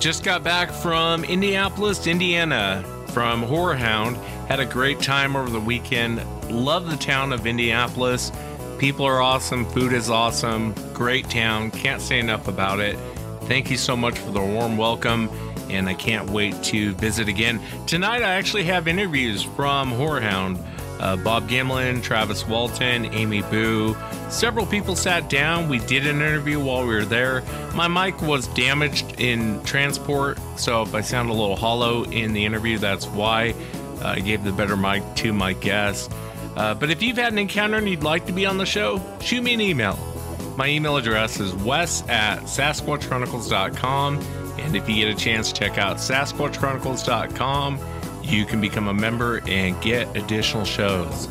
Just got back from Indianapolis, Indiana, from HorrorHound. Had a great time over the weekend. Love the town of Indianapolis. People are awesome. Food is awesome. Great town. Can't say enough about it. Thank you so much for the warm welcome, and I can't wait to visit again. Tonight, I actually have interviews from HorrorHound. Bob Gimlin, Travis Walton, Amy Boo. Several people sat down. We did an interview while we were there. My mic was damaged in transport, so if I sound a little hollow in the interview, that's why. I gave the better mic to my guest. But if you've had an encounter and you'd like to be on the show, shoot me an email. My email address is wes@sasquatchchronicles.com. And if you get a chance, check out sasquatchchronicles.com. You can become a member and get additional shows.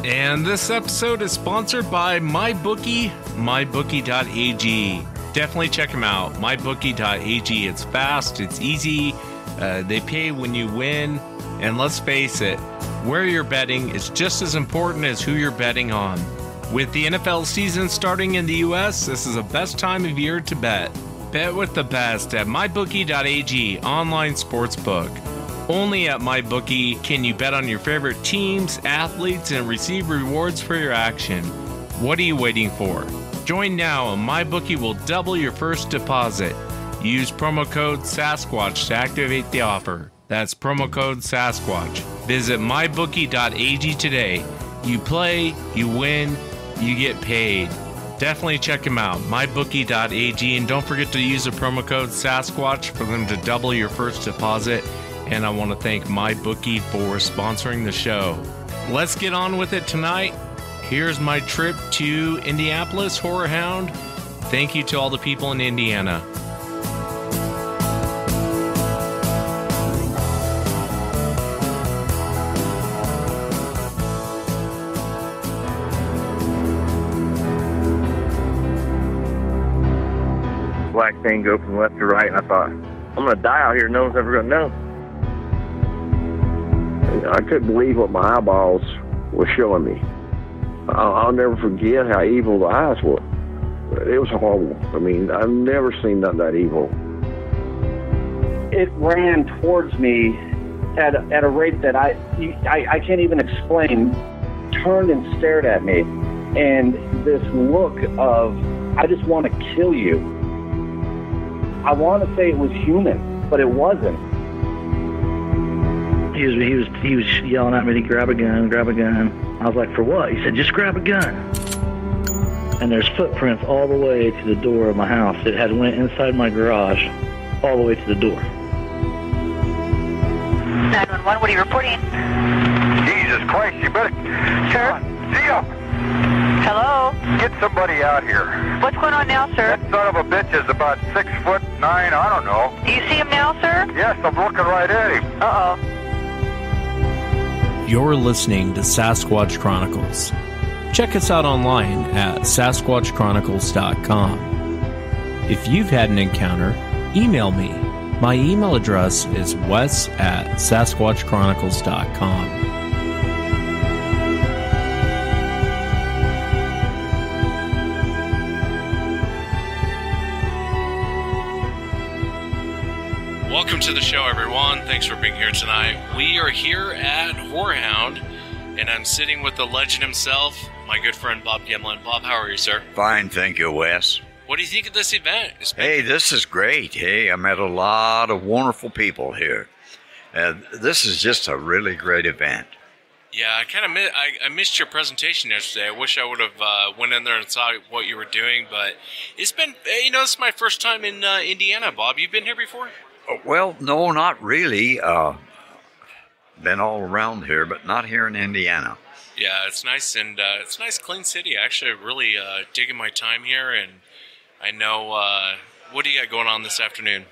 And this episode is sponsored by MyBookie, mybookie.ag. Definitely check them out, mybookie.ag. It's fast, it's easy, they pay when you win, and let's face it, where you're betting is just as important as who you're betting on. With the NFL season starting in the US, this is the best time of year to bet. Bet with the best at mybookie.ag, online sportsbook. Only at MyBookie can you bet on your favorite teams, athletes, and receive rewards for your action. What are you waiting for? Join now and MyBookie will double your first deposit. Use promo code Sasquatch to activate the offer. That's promo code Sasquatch. Visit mybookie.ag today. You play, you win, you get paid. Definitely check them out, mybookie.ag, and don't forget to use the promo code Sasquatch for them to double your first deposit. And I want to thank MyBookie for sponsoring the show. Let's get on with it tonight. Here's my trip to Indianapolis, HorrorHound. Thank you to all the people in Indiana. Black thing go from left to right, and I thought, I'm going to die out here. No one's ever going to know. I couldn't believe what my eyeballs were showing me. I'll never forget how evil the eyes were. It was horrible. I mean, I've never seen nothing that evil. It ran towards me at a rate that I can't even explain. Turned and stared at me, and this look of, I just want to kill you. I want to say it was human, but it wasn't. He was yelling at me to grab a gun, grab a gun. I was like, for what? He said, just grab a gun. And there's footprints all the way to the door of my house. It had went inside my garage, all the way to the door. 911, what are you reporting? Jesus Christ, you better... Sir? See ya! Hello? Get somebody out here. What's going on now, sir? That son of a bitch is about 6'9", I don't know. Do you see him now, sir? Yes, I'm looking right at him. Uh-oh. You're listening to Sasquatch Chronicles. Check us out online at sasquatchchronicles.com. If you've had an encounter, email me. My email address is wes@sasquatchchronicles.com. Welcome to the show, everyone. Thanks for being here tonight. We are here at HorrorHound, and I'm sitting with the legend himself, my good friend Bob Gimlin. Bob, how are you, sir? Fine, thank you, Wes. What do you think of this event? Hey, this is great. Hey, I met a lot of wonderful people here. This is just a really great event. Yeah, I missed your presentation yesterday. I wish I would have went in there and saw what you were doing, but it's been, this is my first time in Indiana, Bob. You've been here before? Well, no, not really. Been all around here, but not here in Indiana. Yeah, it's nice, and it's a nice, clean city. Actually, really digging my time here, and I know, what do you got going on this afternoon?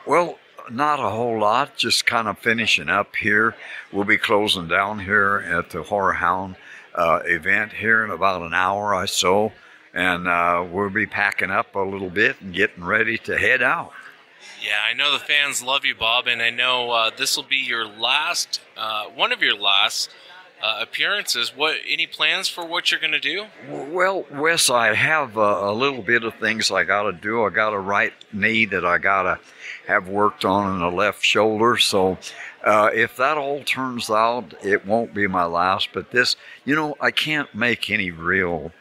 Well, not a whole lot, just kind of finishing up here. We'll be closing down here at the HorrorHound event here in about an hour or so, and we'll be packing up a little bit and getting ready to head out. Yeah, I know the fans love you, Bob, and I know this will be your last, one of your last appearances. Any plans for what you're going to do? Well, Wes, I have a little bit of things I got to do. I got a right knee that I got to have worked on in the left shoulder. So if that all turns out, it won't be my last. But this, I can't make any real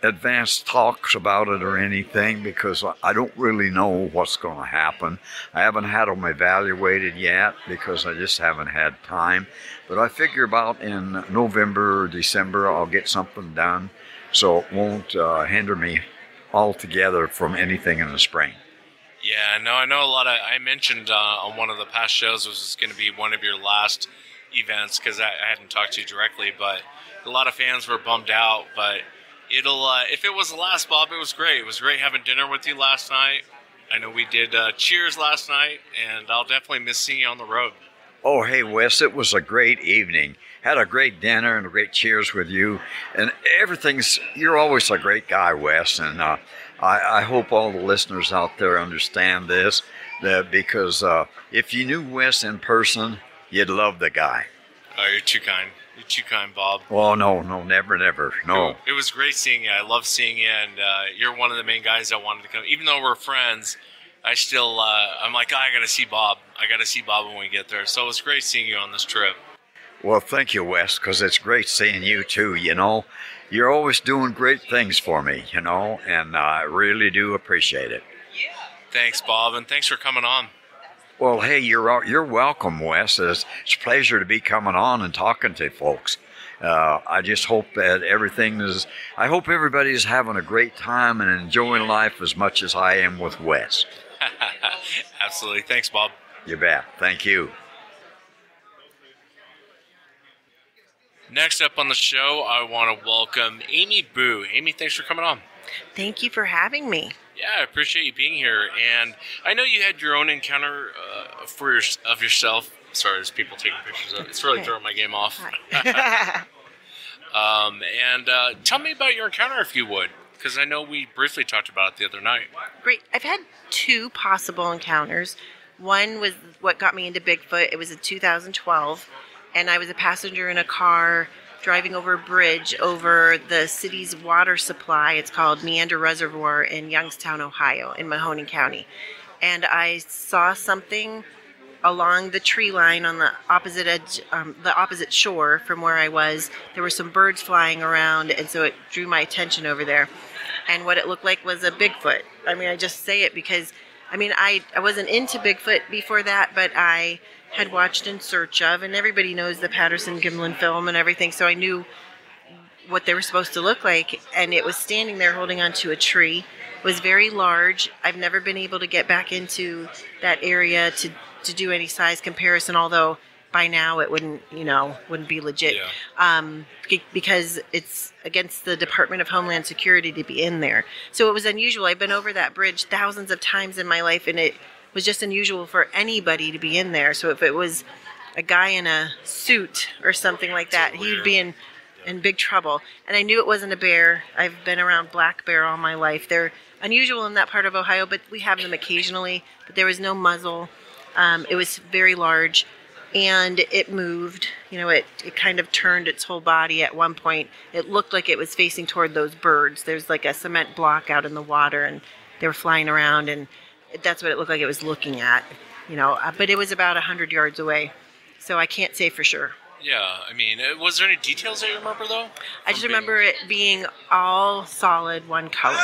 advanced talks about it or anything because I don't really know what's going to happen. I haven't had them evaluated yet because I just haven't had time. But I figure about in November or December I'll get something done so it won't hinder me altogether from anything in the spring. Yeah, no, I know I mentioned on one of the past shows was going to be one of your last events because I hadn't talked to you directly, but a lot of fans were bummed out, but if it was the last, Bob, it was great. It was great having dinner with you last night. I know we did cheers last night, and I'll definitely miss seeing you on the road. Oh, hey, Wes, it was a great evening. Had a great dinner and a great cheers with you. And you're always a great guy, Wes. And I hope all the listeners out there understand this, because if you knew Wes in person, you'd love the guy. Oh, you're too kind. You're too kind, Bob. Oh, no, never, no. It was great seeing you. I love seeing you, and you're one of the main guys that wanted to come. Even though we're friends, I still, I'm like, I got to see Bob. I got to see Bob when we get there. So it was great seeing you on this trip. Well, thank you, Wes, because it's great seeing you, too, You're always doing great things for me, and I really do appreciate it. Thanks, Bob, and thanks for coming on. Well, hey, you're welcome, Wes. It's a pleasure to be coming on and talking to folks. I just hope that I hope everybody's having a great time and enjoying life as much as I am with Wes. Absolutely. Thanks, Bob. You bet. Thank you. Next up on the show, I want to welcome Amy Boo. Amy, thanks for coming on. Thank you for having me. Yeah, I appreciate you being here. And I know you had your own encounter of yourself. Sorry, there's people taking pictures of it. It's really throwing my game off. Tell me about your encounter, if you would, because I know we briefly talked about it the other night. Great. I've had two possible encounters. One was what got me into Bigfoot. It was in 2012, and I was a passenger in a car driving over a bridge over the city's water supply. It's called Meander Reservoir in Youngstown, Ohio, in Mahoning County. And I saw something along the tree line on the opposite edge, the opposite shore from where I was. There were some birds flying around, and so it drew my attention over there. And what it looked like was a Bigfoot. I mean, I just say it because, I wasn't into Bigfoot before that, but I had watched In Search Of, and everybody knows the Patterson Gimlin film and everything, so I knew what they were supposed to look like, and it was standing there holding onto a tree. It was very large. I've never been able to get back into that area to do any size comparison, although by now it wouldn't be legit. Yeah. Because it's against the Department of Homeland Security to be in there. So it was unusual. I've been over that bridge thousands of times in my life, and it was just unusual for anybody to be in there. So if it was a guy in a suit or something like that, he would be in big trouble. And I knew it wasn't a bear. I've been around black bear all my life. They're unusual in that part of Ohio, but we have them occasionally. But there was no muzzle. It was very large, and it moved. It kind of turned its whole body at one point. It looked like it was facing toward those birds. There's like a cement block out in the water, and they were flying around, and that's what it looked like it was looking at, but it was about 100 yards away, so I can't say for sure. Yeah, was there any details that you remember, though? I just remember it being all solid, one color.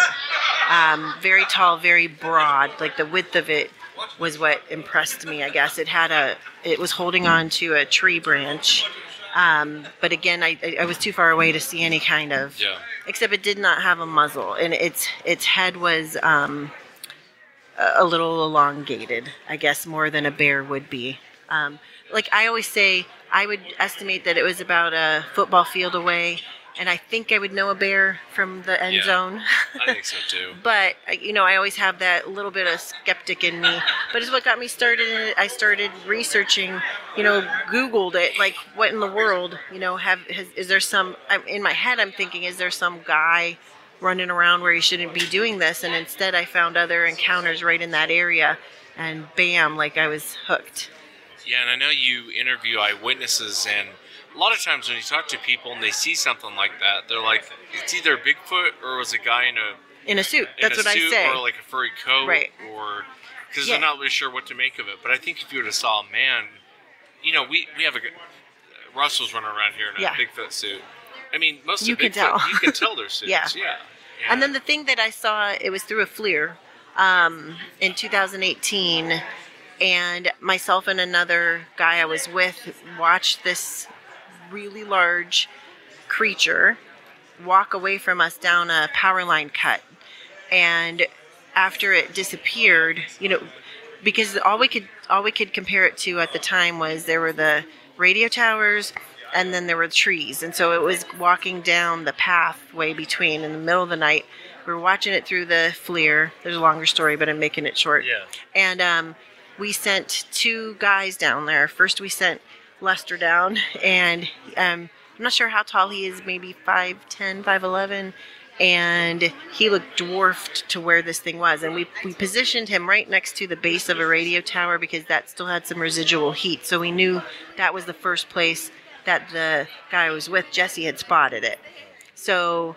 Very tall, very broad, like the width of it was what impressed me, I guess. It was holding on to a tree branch, but again, I was too far away to see any kind of, except it did not have a muzzle, and its head was a little elongated, I guess, more than a bear would be. Like I always say, I would estimate that it was about a football field away, and I think I would know a bear from the end zone. I think so too. But I always have that little bit of skeptic in me. But it's what got me started in it. I started researching, Googled it, like what in the world, is there some, in my head I'm thinking, is there some guy running around where he shouldn't be doing this? And instead I found other encounters right in that area, and bam, like I was hooked. Yeah, and I know you interview eyewitnesses, and a lot of times when you talk to people and they see something like that, they're like, it's either Bigfoot or it was a guy in a suit. That's what I say. Or like a furry coat, right? Or because they're not really sure what to make of it. But I think if you would have saw a man, we have Russell's running around here in a Bigfoot suit. I mean, most of Bigfoot, you can tell they're suits. Yeah. And then the thing that I saw, it was through a FLIR in 2018, and myself and another guy I was with watched this really large creature walk away from us down a power line cut. And after it disappeared, because all we could compare it to at the time was there were the radio towers and then there were trees. And so it was walking down the pathway between in the middle of the night. We were watching it through the FLIR. There's a longer story, but I'm making it short. Yeah. And we sent 2 guys down there. First we sent Lester down, and I'm not sure how tall he is, maybe 5'10", 5'11", and he looked dwarfed to where this thing was. And we positioned him right next to the base of a radio tower because that still had some residual heat. So we knew that was the first place that the guy I was with, Jesse, had spotted it. So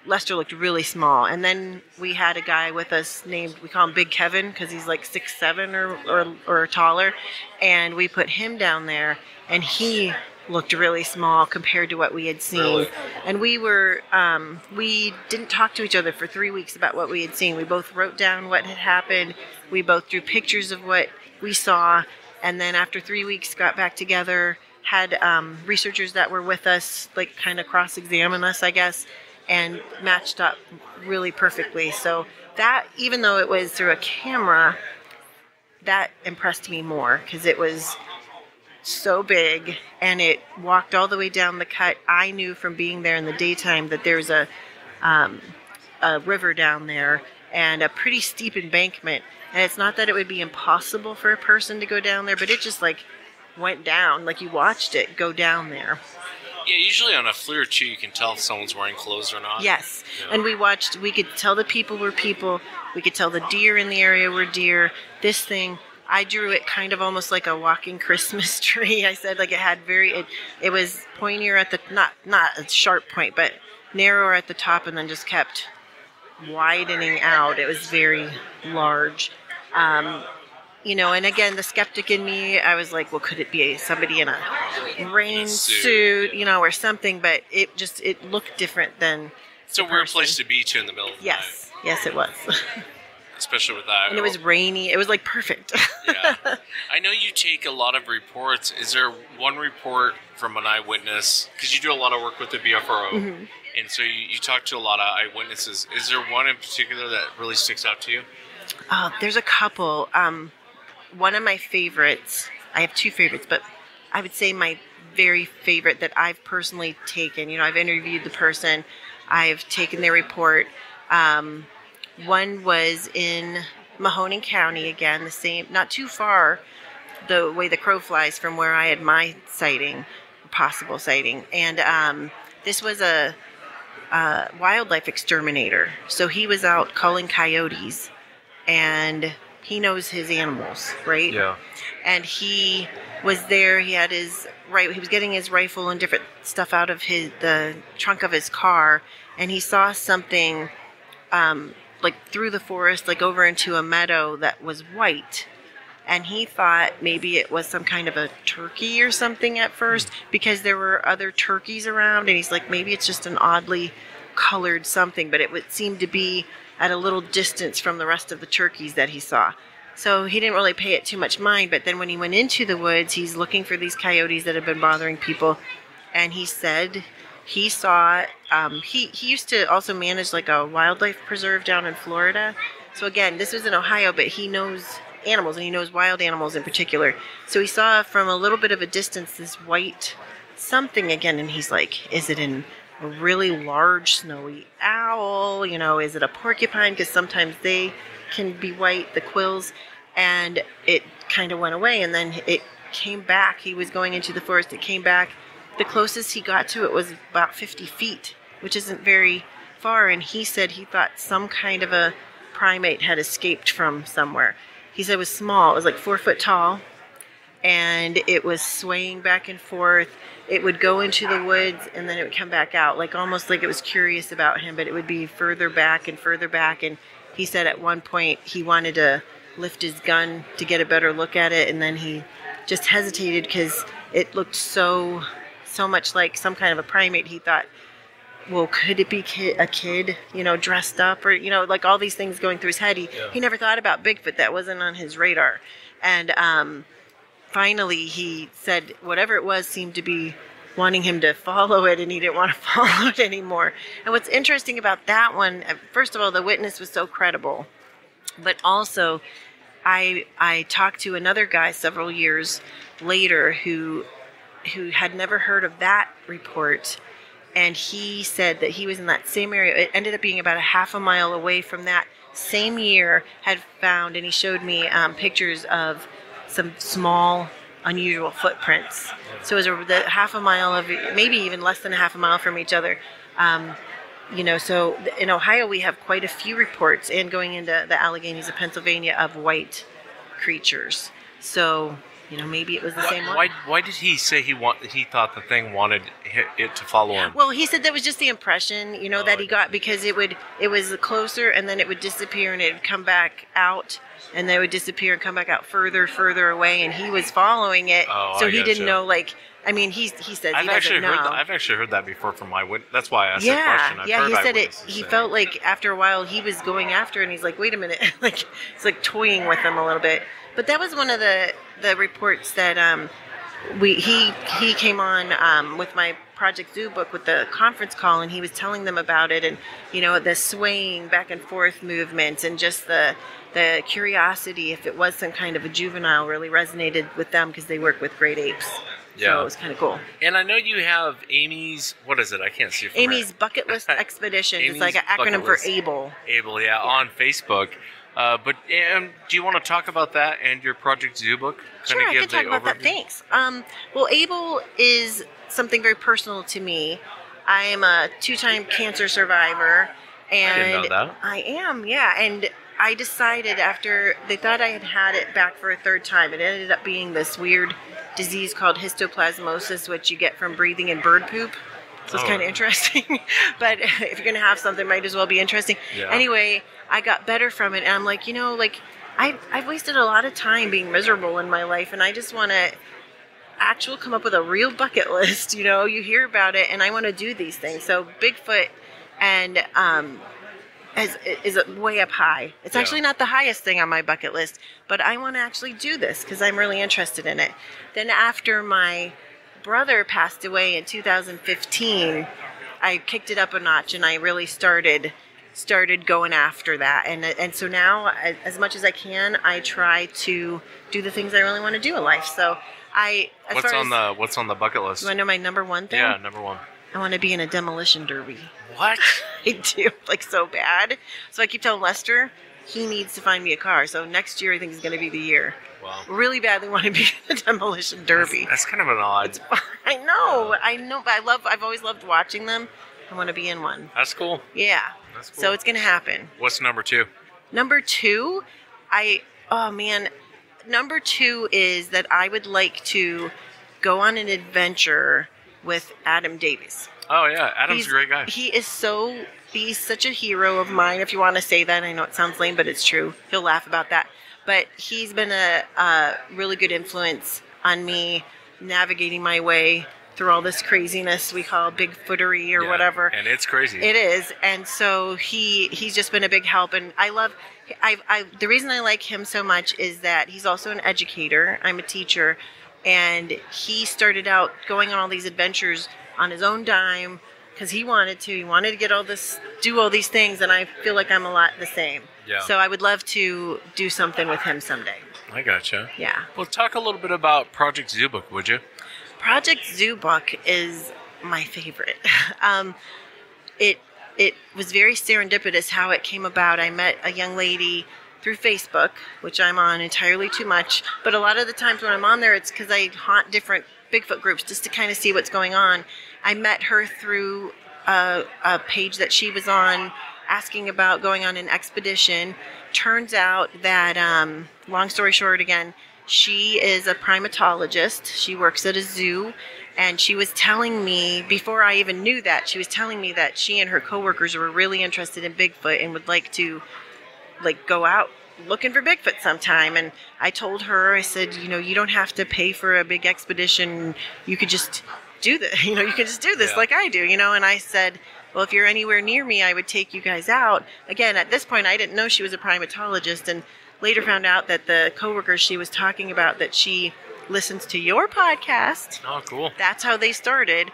Lester looked really small. And then we had a guy with us named, we call him Big Kevin because he's like 6'7" or taller. And we put him down there, and he looked really small compared to what we had seen. Really? And we didn't talk to each other for 3 weeks about what we had seen. We both wrote down what had happened. We both drew pictures of what we saw. And then after 3 weeks, got back together, had researchers that were with us, like kind of cross-examine us, I guess, and matched up really perfectly. So that, even though it was through a camera, that impressed me more because it was so big and it walked all the way down the cut. I knew from being there in the daytime that there's a river down there and a pretty steep embankment. And it's not that it would be impossible for a person to go down there, but it just like went down, like you watched it go down there. Yeah, usually on a FLIR too, you can tell if someone's wearing clothes or not. Yes, yeah. And we could tell the people were people. We could tell the deer in the area were deer. This thing, I drew it kind of almost like a walking Christmas tree. I said like it had it was pointier at the, not a sharp point, but narrower at the top and then just kept widening out. It was very large. And again, the skeptic in me, I was like, well, could it be somebody in a rain suit, or something? But it looked different than. It's a weird place to be in the middle of the night. Yes, it was. Especially with that. And it was rainy. It was like perfect. Yeah. I know you take a lot of reports. Is there one report from an eyewitness? Because you do a lot of work with the BFRO. Mm-hmm. And so you talk to a lot of eyewitnesses. Is there one in particular that really sticks out to you? There's a couple. One of my favorites, I have 2 favorites, but I would say my very favorite that I've personally taken, I've interviewed the person, I've taken their report. One was in Mahoning County, again, the same, not too far the way the crow flies from where I had my sighting, possible sighting. And this was a wildlife exterminator. So he was out culling coyotes, and he knows his animals, right? Yeah. And he was there. He had he was getting his rifle and different stuff out of the trunk of his car, and he saw something like through the forest, like over into a meadow that was white. And he thought maybe it was some kind of a turkey or something at first because there were other turkeys around, and he's like, maybe it's just an oddly colored something, but it would seem to be at a little distance from the rest of the turkeys that he saw. So he didn't really pay it too much mind, but then when he went into the woods, he's looking for these coyotes that have been bothering people, and he said he saw, he used to also manage like a wildlife preserve down in Florida. So again, this was in Ohio, but he knows animals, and he knows wild animals in particular. So he saw from a little bit of a distance this white something again, and he's like, is it a really large snowy owl? Is it a porcupine? Because sometimes they can be white, the quills. And it kind of went away, and then it came back. He was going into the forest. It came back. The closest he got to it was about 50 feet, which isn't very far. And he said he thought some kind of a primate had escaped from somewhere. He said it was small. It was like 4 foot tall. and it was swaying back and forth. It would go into the woods and then it would come back out, like almost like it was curious about him, but it would be further back and further back. And he said at one point he wanted to lift his gun to get a better look at it, and then he just hesitated because it looked so much like some kind of a primate. He thought, well, could it be a kid, dressed up, or, like all these things going through his head. He never thought about Bigfoot. That wasn't on his radar. And finally he said whatever it was seemed to be wanting him to follow it, and he didn't want to follow it anymore. And what's interesting about that one, first of all, the witness was so credible, but also I talked to another guy several years later who had never heard of that report, and he said that he was in that same area. It ended up being about a half a mile away from that same year, had found, and he showed me pictures of some small, unusual footprints. So it was the half a mile of, maybe even less than a half a mile from each other. So in Ohio we have quite a few reports, and going into the Alleghenies of Pennsylvania, of white creatures. So maybe it was the same one. Why did he say he thought the thing wanted it to follow him? Well, he said that was just the impression, that he got, because it was closer, and then it would disappear, and it would come back out, and then it would disappear and come back out further away, and he was following it, so he didn't know, he says he doesn't know. I've actually heard that before from my witness. That's why I asked that question. He said it. He felt like after a while he was going after, and he's like, wait a minute, it's like toying with him a little bit. But that was one of the reports that he came on with my Project Zoo book with the conference call, and he was telling them about it, and the swaying back and forth movements, and just the curiosity if it was some kind of a juvenile really resonated with them, because they work with great apes. Yeah. So it was kind of cool. And I know you have Amy's, what is it? I can't see it from Amy's Bucket List Expedition. It's like an acronym for ABLE. ABLE, yeah, on Facebook. But do you want to talk about that and your Project Zoo book? Sure, I can talk about that. Thanks. Well, ABLE is something very personal to me. I am a 2-time cancer survivor. And I didn't know that. I am, yeah. And I decided after they thought I had it back for a 3rd time, it ended up being this weird disease called histoplasmosis, which you get from breathing in bird poop. So it's kind of interesting. But if you're going to have something, it might as well be interesting. Yeah. Anyway, I got better from it. And I'm like, I've wasted a lot of time being miserable in my life. And I just want to come up with a real bucket list. You hear about it, and I want to do these things. So Bigfoot and is way up high. It's actually not the highest thing on my bucket list, but I want to actually do this because I'm really interested in it. Then after my brother passed away in 2015, I kicked it up a notch, and I really started going after that. And so now, as much as I can, I try to do the things I really want to do in life. So what's on the bucket list? You want to know my number one thing? Yeah, number one. I want to be in a demolition derby. What? I do, so bad. So I keep telling Lester he needs to find me a car. So next year I think is going to be the year. Wow. Really badly want to be in a demolition derby. That's kind of an odd. I know, but I've always loved watching them. I want to be in one. That's cool. Yeah. That's cool. So it's going to happen. What's number 2? Number 2, number 2 is that I would like to go on an adventure with Adam Davies. Oh yeah, Adam's a great guy. He's such a hero of mine, if you want to say that. I know it sounds lame, but it's true. He'll laugh about that. But he's been a really good influence on me navigating my way through all this craziness we call Bigfootery or whatever. And it's crazy. It is. And so he's just been a big help. And the reason I like him so much is that he's also an educator. I'm a teacher. And he started out going on all these adventures on his own dime because he wanted to. He wanted to do all these things, and I feel like I'm a lot the same. Yeah. So I would love to do something with him someday. I gotcha. Yeah. Well, talk a little bit about Project Zoo Book, would you? Project Zoo Book is my favorite. It was very serendipitous how it came about. I met a young lady through Facebook, which I'm on entirely too much. But a lot of the times when I'm on there, it's because I haunt different Bigfoot groups just to kind of see what's going on. I met her through a page that she was on asking about going on an expedition. Turns out that, long story short again, She is a primatologist. She works at a zoo. And she was telling me, before I even knew that, she was telling me that she and her coworkers were really interested in Bigfoot and would like to, go out looking for Bigfoot sometime. And I told her, I said, you don't have to pay for a big expedition. You could just do this. You could just do this like I do, And I said, well, if you're anywhere near me, I would take you guys out. Again, at this point, I didn't know she was a primatologist, and later found out that the coworkers she was talking about, that she listens to your podcast. Oh, cool. That's how they started.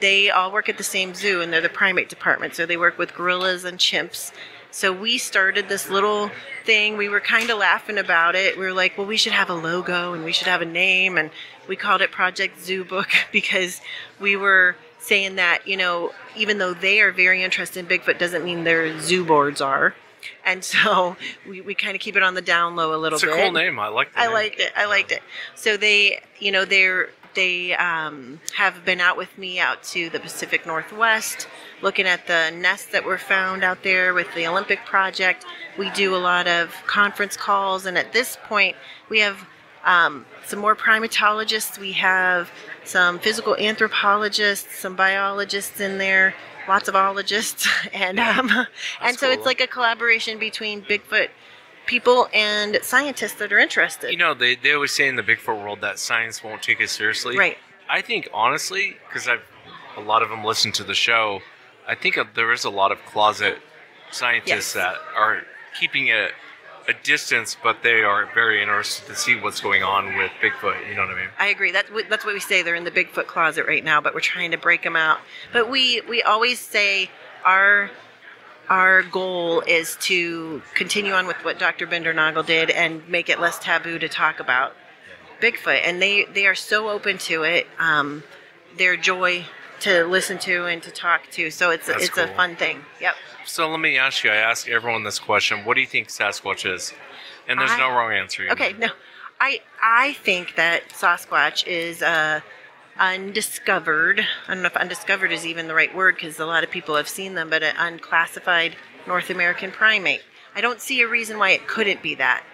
They all work at the same zoo, and they're the primate department, so they work with gorillas and chimps. So we started this little thing. We were kind of laughing about it. We were like, well, we should have a logo, and we should have a name, and we called it Project Zoo Book because we were saying that, even though they are very interested in Bigfoot, doesn't mean their zoo boards are. And so we kind of keep it on the down low a little bit. It's a cool name. I like that. I liked it. So they, they have been out with me out to the Pacific Northwest, looking at the nests that were found out there with the Olympic Project. We do a lot of conference calls, and at this point, we have some more primatologists. We have some physical anthropologists, some biologists in there. Lots of ologists, and so it's like a collaboration between Bigfoot people and scientists that are interested. They always say in the Bigfoot world that science won't take us seriously. Right. I think, honestly, because a lot of them listen to the show, I think there is a lot of closet scientists that are keeping it a distance, but they are very interested to see what's going on with Bigfoot. You know what I mean? I agree. That's what we say. They're in the Bigfoot closet right now, but we're trying to break them out. But we always say our goal is to continue on with what Dr. Bindernagel did and make it less taboo to talk about Bigfoot. And they are so open to it. They're joy to listen to and to talk to. So it's cool. A fun thing. Yep. So let me ask you, I ask everyone this question, what do you think Sasquatch is? And there's no wrong answer. Okay, no. I think that Sasquatch is undiscovered, I don't know if undiscovered is even the right word because a lot of people have seen them, but an unclassified North American primate. I don't see a reason why it couldn't be that.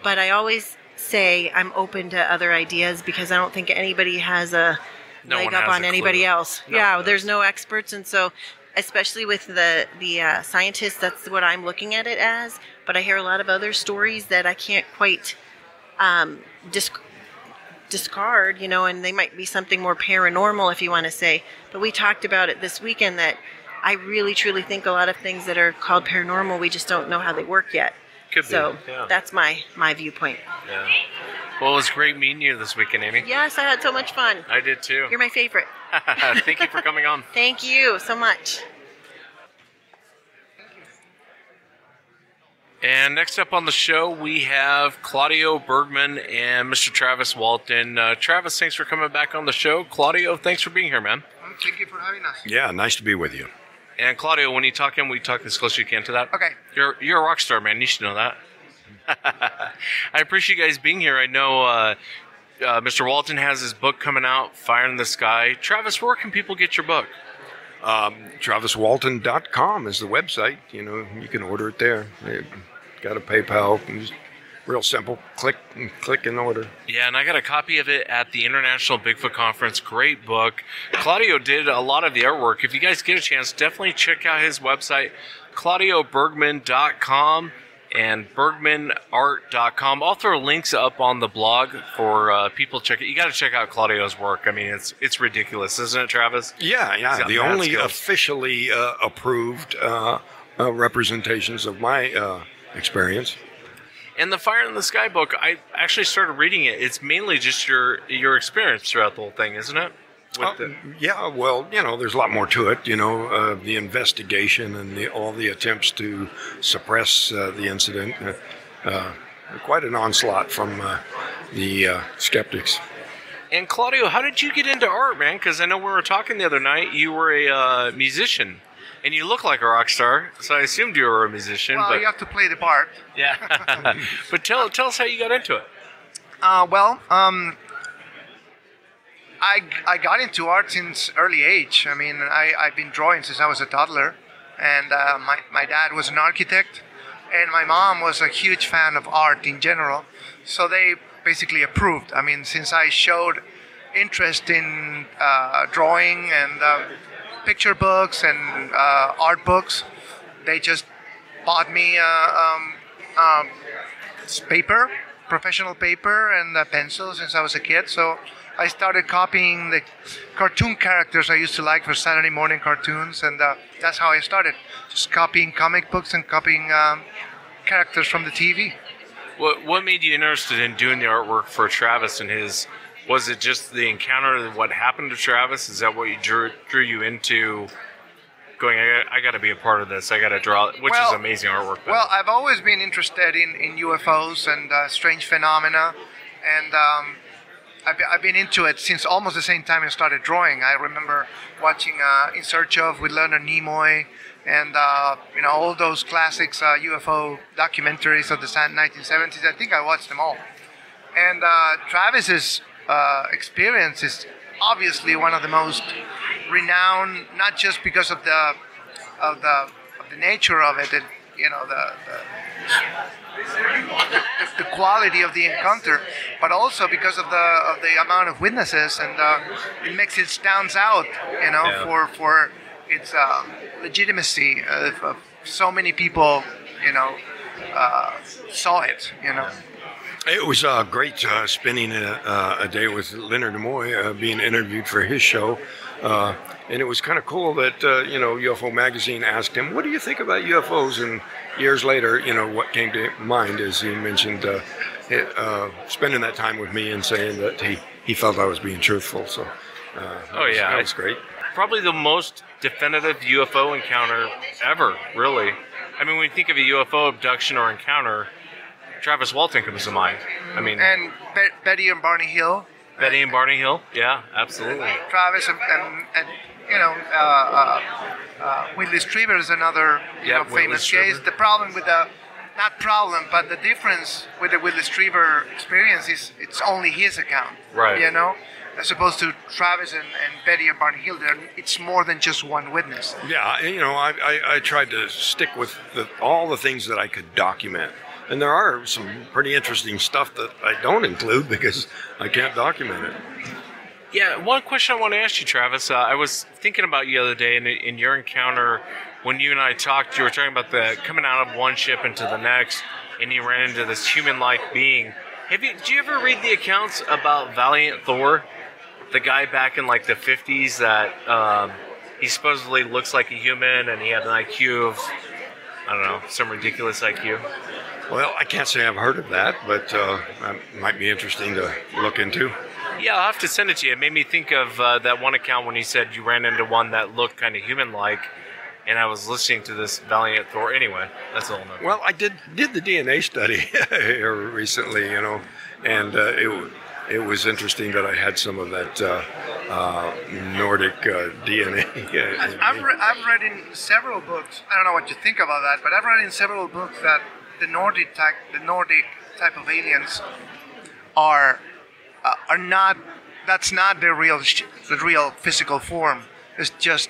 But I always say I'm open to other ideas because I don't think anybody has a leg up on anybody else. There's no experts, and so especially with the scientists, that's what I'm looking at it as. But I hear a lot of other stories that I can't quite discard, and they might be something more paranormal, if you want to say. But we talked about it this weekend that I really, truly think a lot of things that are called paranormal, we just don't know how they work yet. Could be. So that's my viewpoint. Yeah. Well, it was great meeting you this weekend, Amy. Yes, I had so much fun. I did too. You're my favorite. Thank you for coming on. Thank you so much. And next up on the show, we have Claudio Bergamin and Mr. Travis Walton. Travis, thanks for coming back on the show. Claudio, thanks for being here, man. Thank you for having us. Yeah, nice to be with you. And Claudio, when you talk in, we talk as close as you can to that. Okay. You're a rock star, man. You should know that. I appreciate you guys being here. I know Mr. Walton has his book coming out, Fire in the Sky. Travis, where can people get your book? TravisWalton.com is the website. You can order it there. Got a PayPal. Just real simple. Click and order. Yeah, and I got a copy of it at the International Bigfoot Conference. Great book. Claudio did a lot of the artwork. If you guys get a chance, definitely check out his website, ClaudioBergamin.com and BergmanArt.com. I'll throw links up on the blog for people to check it. You got to check out Claudio's work. I mean, it's ridiculous, isn't it, Travis? Yeah. The only officially approved representations of my experience. And the Fire in the Sky book, I actually started reading it. It's mainly just your experience throughout the whole thing, isn't it? Yeah, well, there's a lot more to it, the investigation and all the attempts to suppress the incident. Quite an onslaught from the skeptics. And Claudio, how did you get into art, man? Because I know we were talking the other night, you were a musician. And you look like a rock star, so I assumed you were a musician. Well, you have to play the part. Yeah. But tell us how you got into it. I got into art since early age. I mean, I've been drawing since I was a toddler. And my dad was an architect. and my mom was a huge fan of art in general, so they basically approved. I mean, since I showed interest in drawing and picture books and art books, they just bought me paper, professional paper, and pencils since I was a kid. So I started copying the cartoon characters I used to like for Saturday morning cartoons, and that's how I started. Just copying comic books and copying characters from the TV. What made you interested in doing the artwork for Travis and his? Was it just the encounter, what happened to Travis? Is that what you drew you into going, I got to be a part of this, I got to draw, which is amazing artwork. Well, I've always been interested in UFOs and strange phenomena, and I've been into it since almost the same time I started drawing. I remember watching In Search Of with Leonard Nimoy, and all those classics UFO documentaries of the 1970s. I think I watched them all. And Travis's experience is obviously one of the most renowned, not just because of the nature of it, and, the quality of the encounter, but also because of the amount of witnesses, and it makes it stands out, for its legitimacy. So many people, saw it, It was great spending a day with Leonard Nimoy, being interviewed for his show. And it was kind of cool that, UFO Magazine asked him, what do you think about UFOs? And years later, what came to mind is he mentioned spending that time with me and saying that he felt I was being truthful. So, that was great. Probably the most definitive UFO encounter ever, really. I mean, when you think of a UFO abduction or encounter, Travis Walton comes to mind. I mean, and Betty and Barney Hill. Betty and Barney Hill, yeah, absolutely. Travis and Whitley Strieber is another famous case. The problem with but the difference with the Whitley Strieber experience is it's only his account, right? As opposed to Travis and Betty and Barney Hill, it's more than just one witness. Yeah, I tried to stick with all the things that I could document. And there are some pretty interesting stuff that I don't include because I can't document it. Yeah, one question I want to ask you, Travis. I was thinking about you the other day in your encounter when you and I talked. You were talking about the coming out of one ship into the next, and you ran into this human-like being. Did you ever read the accounts about Valiant Thor, the guy back in like the 50s that he supposedly looks like a human and he had an IQ of, I don't know, some ridiculous IQ? Well, I can't say I've heard of that, but that might be interesting to look into. Yeah, I'll have to send it to you. It made me think of that one account when you said you ran into one that looked kind of human-like, and I was listening to this Valiant Thor. Anyway, that's all. Well, I did the DNA study here recently, and it was interesting that I had some of that Nordic DNA. I've read in several books. I don't know what you think about that, but I've read in several books that the Nordic type of aliens are not. That's not the real physical form. It's just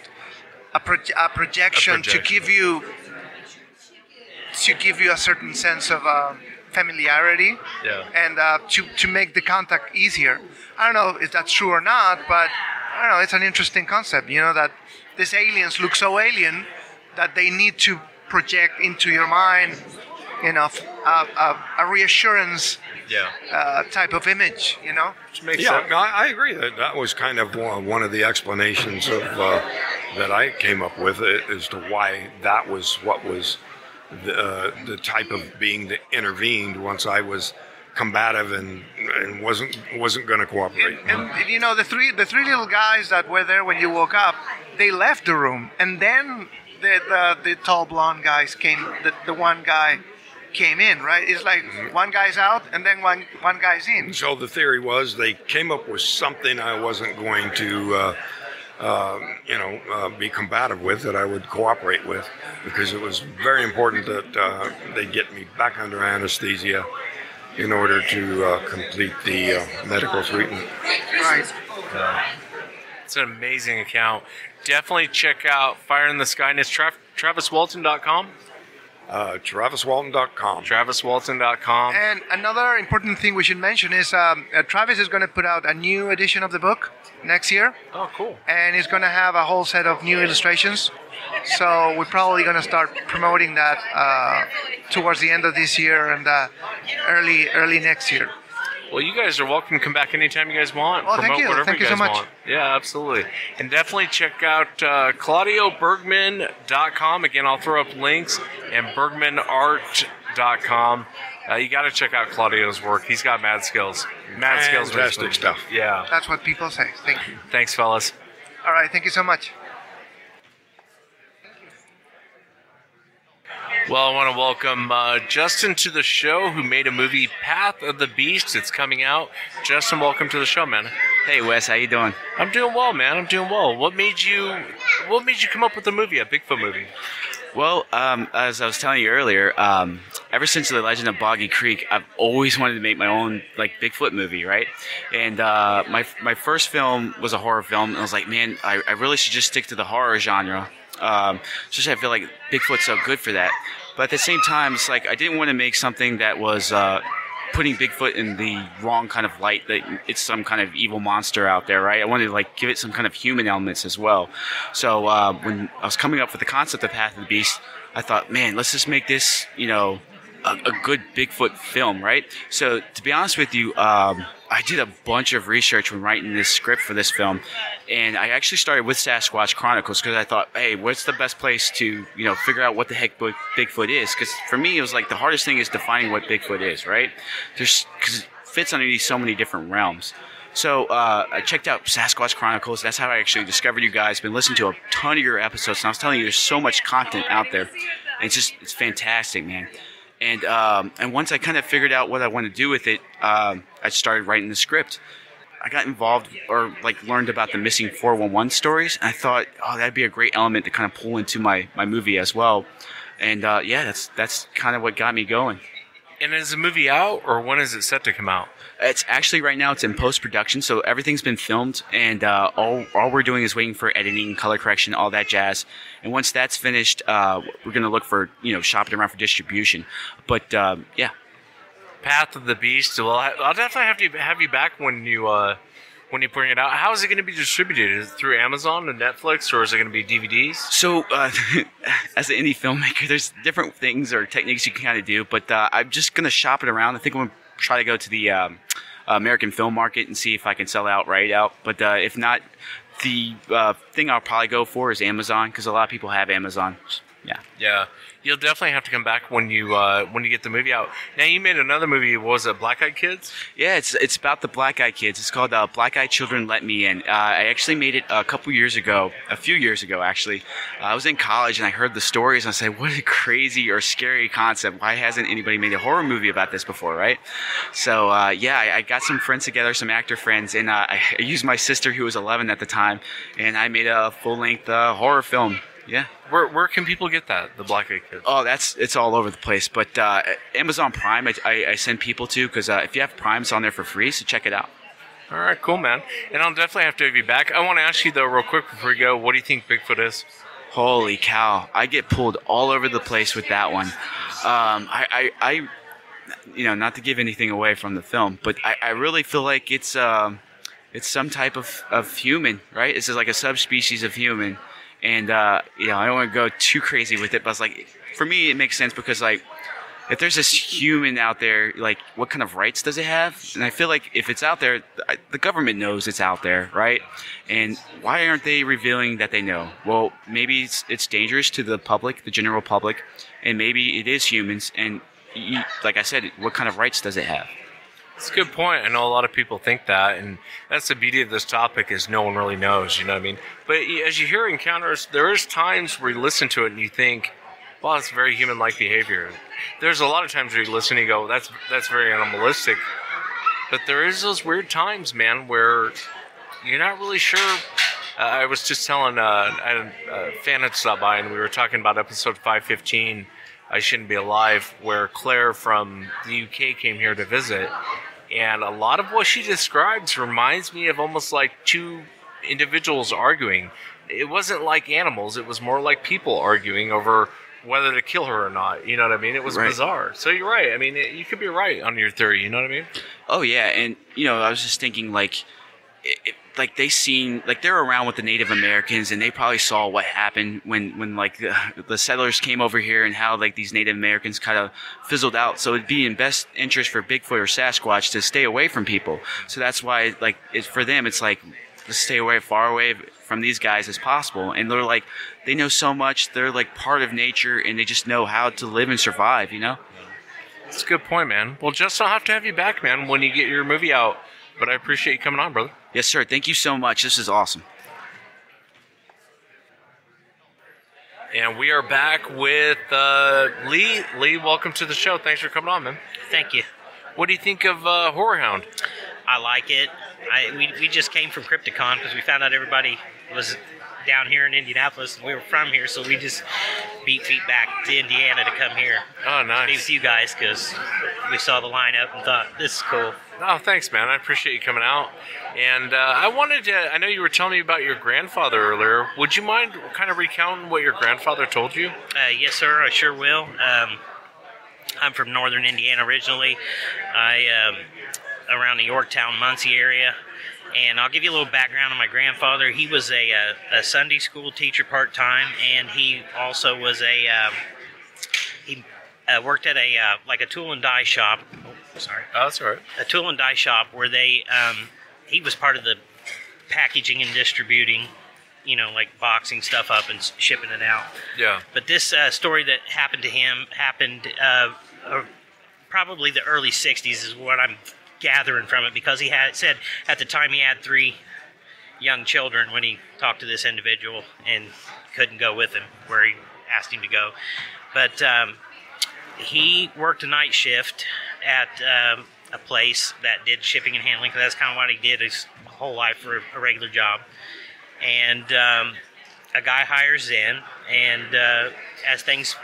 a projection to give you a certain sense of familiarity, and to make the contact easier. I don't know if that's true or not, but I don't know. It's an interesting concept. That these aliens look so alien that they need to project into your mind, a reassurance type of image, Which makes sense. I agree that was kind of one of the explanations of that I came up with as to why that was what was the type of being that intervened once I was combative and wasn't going to cooperate. And the three little guys that were there when you woke up, they left the room, and then the tall blonde guys came. The one guy came in, right? It's like one guy's out and then one guy's in. So the theory was they came up with something I wasn't going to be combative with, that I would cooperate with, because it was very important that they get me back under anesthesia in order to complete the medical treatment. Right. It's an amazing account. Definitely check out Fire in the Sky. And it's TravisWalton.com. TravisWalton.com. TravisWalton.com. And another important thing we should mention is Travis is going to put out a new edition of the book next year. Oh, cool. And he's going to have a whole set of new illustrations. So we're probably going to start promoting that towards the end of this year and early next year. Well, you guys are welcome to come back anytime you guys want. Well, Promote thank you. whatever Thank you you guys so much. want. Yeah, absolutely. And definitely check out ClaudioBergamin.com. Again, I'll throw up links. And BergmanArt.com. You got to check out Claudio's work. He's got mad skills. Mad skills. Fantastic stuff. Yeah. That's what people say. Thank you. Thanks, fellas. All right. Thank you so much. Well, I want to welcome Justin to the show, who made a movie, Path of the Beast. It's coming out. Justin, welcome to the show, man. Hey, Wes, how you doing? I'm doing well, man. I'm doing well. What made you come up with the movie, a Bigfoot movie? Well, as I was telling you earlier, ever since The Legend of Boggy Creek, I've always wanted to make my own Bigfoot movie, right? And my first film was a horror film, and I was like, man, I really should just stick to the horror genre. Especially I feel like Bigfoot's so good for that. But at the same time, it's like I didn't want to make something that was putting Bigfoot in the wrong kind of light, that it's some kind of evil monster out there, right? I wanted to give it some kind of human elements as well. So when I was coming up with the concept of Path of the Beast, I thought, man, let's just make this, a good Bigfoot film, right? So to be honest with you, I did a bunch of research when writing this script for this film, and I actually started with Sasquatch Chronicles because I thought, hey, what's the best place to figure out what the heck Bigfoot is? Because for me, it was like the hardest thing is defining what Bigfoot is, right? Because it fits underneath so many different realms. So I checked out Sasquatch Chronicles. That's how I actually discovered you guys. Been listening to a ton of your episodes, and I was telling you, there's so much content out there. And it's fantastic, man. And once I kind of figured out what I wanted to do with it, I started writing the script. I got involved or learned about the missing 411 stories, and I thought, oh, that'd be a great element to kind of pull into my movie as well. And that's kind of what got me going. And is the movie out, or when is it set to come out? It's actually right now it's in post-production, so everything's been filmed, and all we're doing is waiting for editing, color correction, all that jazz. And once that's finished, we're going to look for, shopping around for distribution. But, yeah. Path of the Beast. Well, I'll definitely have you back when you bring it out. How is it going to be distributed? Is it through Amazon or Netflix, or is it going to be DVDs? So, as an indie filmmaker, there's different things or techniques you can kind of do, but I'm just going to shop it around. I think I'm going to try to go to the American film market and see if I can sell it right out. But if not, the thing I'll probably go for is Amazon, because a lot of people have Amazon. Yeah. Yeah. You'll definitely have to come back when you get the movie out. Now, you made another movie. What was it, Black Eyed Kids? Yeah, it's about the Black Eyed Kids. It's called Black Eyed Children Let Me In. I actually made it a few years ago, actually. I was in college, and I heard the stories, and I said, what a crazy or scary concept. Why hasn't anybody made a horror movie about this before, right? So, I got some friends together, some actor friends, and I used my sister, who was 11 at the time, and I made a full-length horror film. Yeah. Where can people get that, the Black Eyed Kids? Oh, it's all over the place. But Amazon Prime, I send people to, because if you have Prime, it's on there for free, so check it out. All right, cool, man. And I'll definitely have to have you back. I want to ask you, though, real quick before we go, what do you think Bigfoot is? Holy cow. I get pulled all over the place with that one. I not to give anything away from the film, but I really feel like it's some type of human, right? It's just like a subspecies of human. And, I don't want to go too crazy with it, but it's like, for me, it makes sense because, if there's this human out there, what kind of rights does it have? And I feel like if it's out there, the government knows it's out there, right? And why aren't they revealing that they know? Well, maybe it's dangerous to the public, the general public, and maybe it is humans. And, like I said, what kind of rights does it have? It's a good point. I know a lot of people think that, and that's the beauty of this topic is no one really knows, you know what I mean? But as you hear encounters, there is times where you listen to it and you think, wow, that's very human-like behavior. There's a lot of times where you listen and you go, that's very animalistic. But there is those weird times, man, where you're not really sure. I was just telling a fan had stopped by, and we were talking about episode 515, I Shouldn't Be Alive, where Claire from the UK came here to visit. And a lot of what she describes reminds me of almost like two individuals arguing. It wasn't like animals. It was more like people arguing over whether to kill her or not. You know what I mean? It was bizarre. So you're right. I mean, you could be right on your theory. You know what I mean? Oh yeah, and I was just thinking like they're around with the Native Americans, and they probably saw what happened when like the settlers came over here, and how like these Native Americans kind of fizzled out. So it'd be in best interest for Bigfoot or Sasquatch to stay away from people. So that's why like for them it's like let's stay far away from these guys as possible. And they're like they know so much. They're like part of nature, and they just know how to live and survive. That's a good point, man. Well, Justin, I'll have to have you back, man, when you get your movie out. But I appreciate you coming on, brother. Yes, sir. Thank you so much. This is awesome. And we are back with Lee. Lee, welcome to the show. Thanks for coming on, man. Thank you. What do you think of HorrorHound? I like it. We just came from Crypticon because we found out everybody was down here in Indianapolis, and we were from here, so we just beat feet back to Indiana to come here. Oh, nice. To be with you guys because we saw the lineup and thought, this is cool. Oh, thanks, man. I appreciate you coming out. And I know you were telling me about your grandfather earlier. Would you mind kind of recounting what your grandfather told you? Yes, sir. I sure will. I'm from northern Indiana originally. Around the Yorktown, Muncie area. And I'll give you a little background on my grandfather. He was a Sunday school teacher part-time, and he also was worked at a tool and die shop. Oh, sorry. Oh, that's all right. A tool and die shop where he was part of the packaging and distributing, like boxing stuff up and shipping it out. Yeah. But this story that happened to him happened probably the early 60s is what I'm gathering from it, because he had said at the time he had 3 young children when he talked to this individual and couldn't go with him where he asked him to go. But he worked a night shift at a place that did shipping and handling, because that's kind of what he did his whole life for a regular job. And a guy hires in, and as things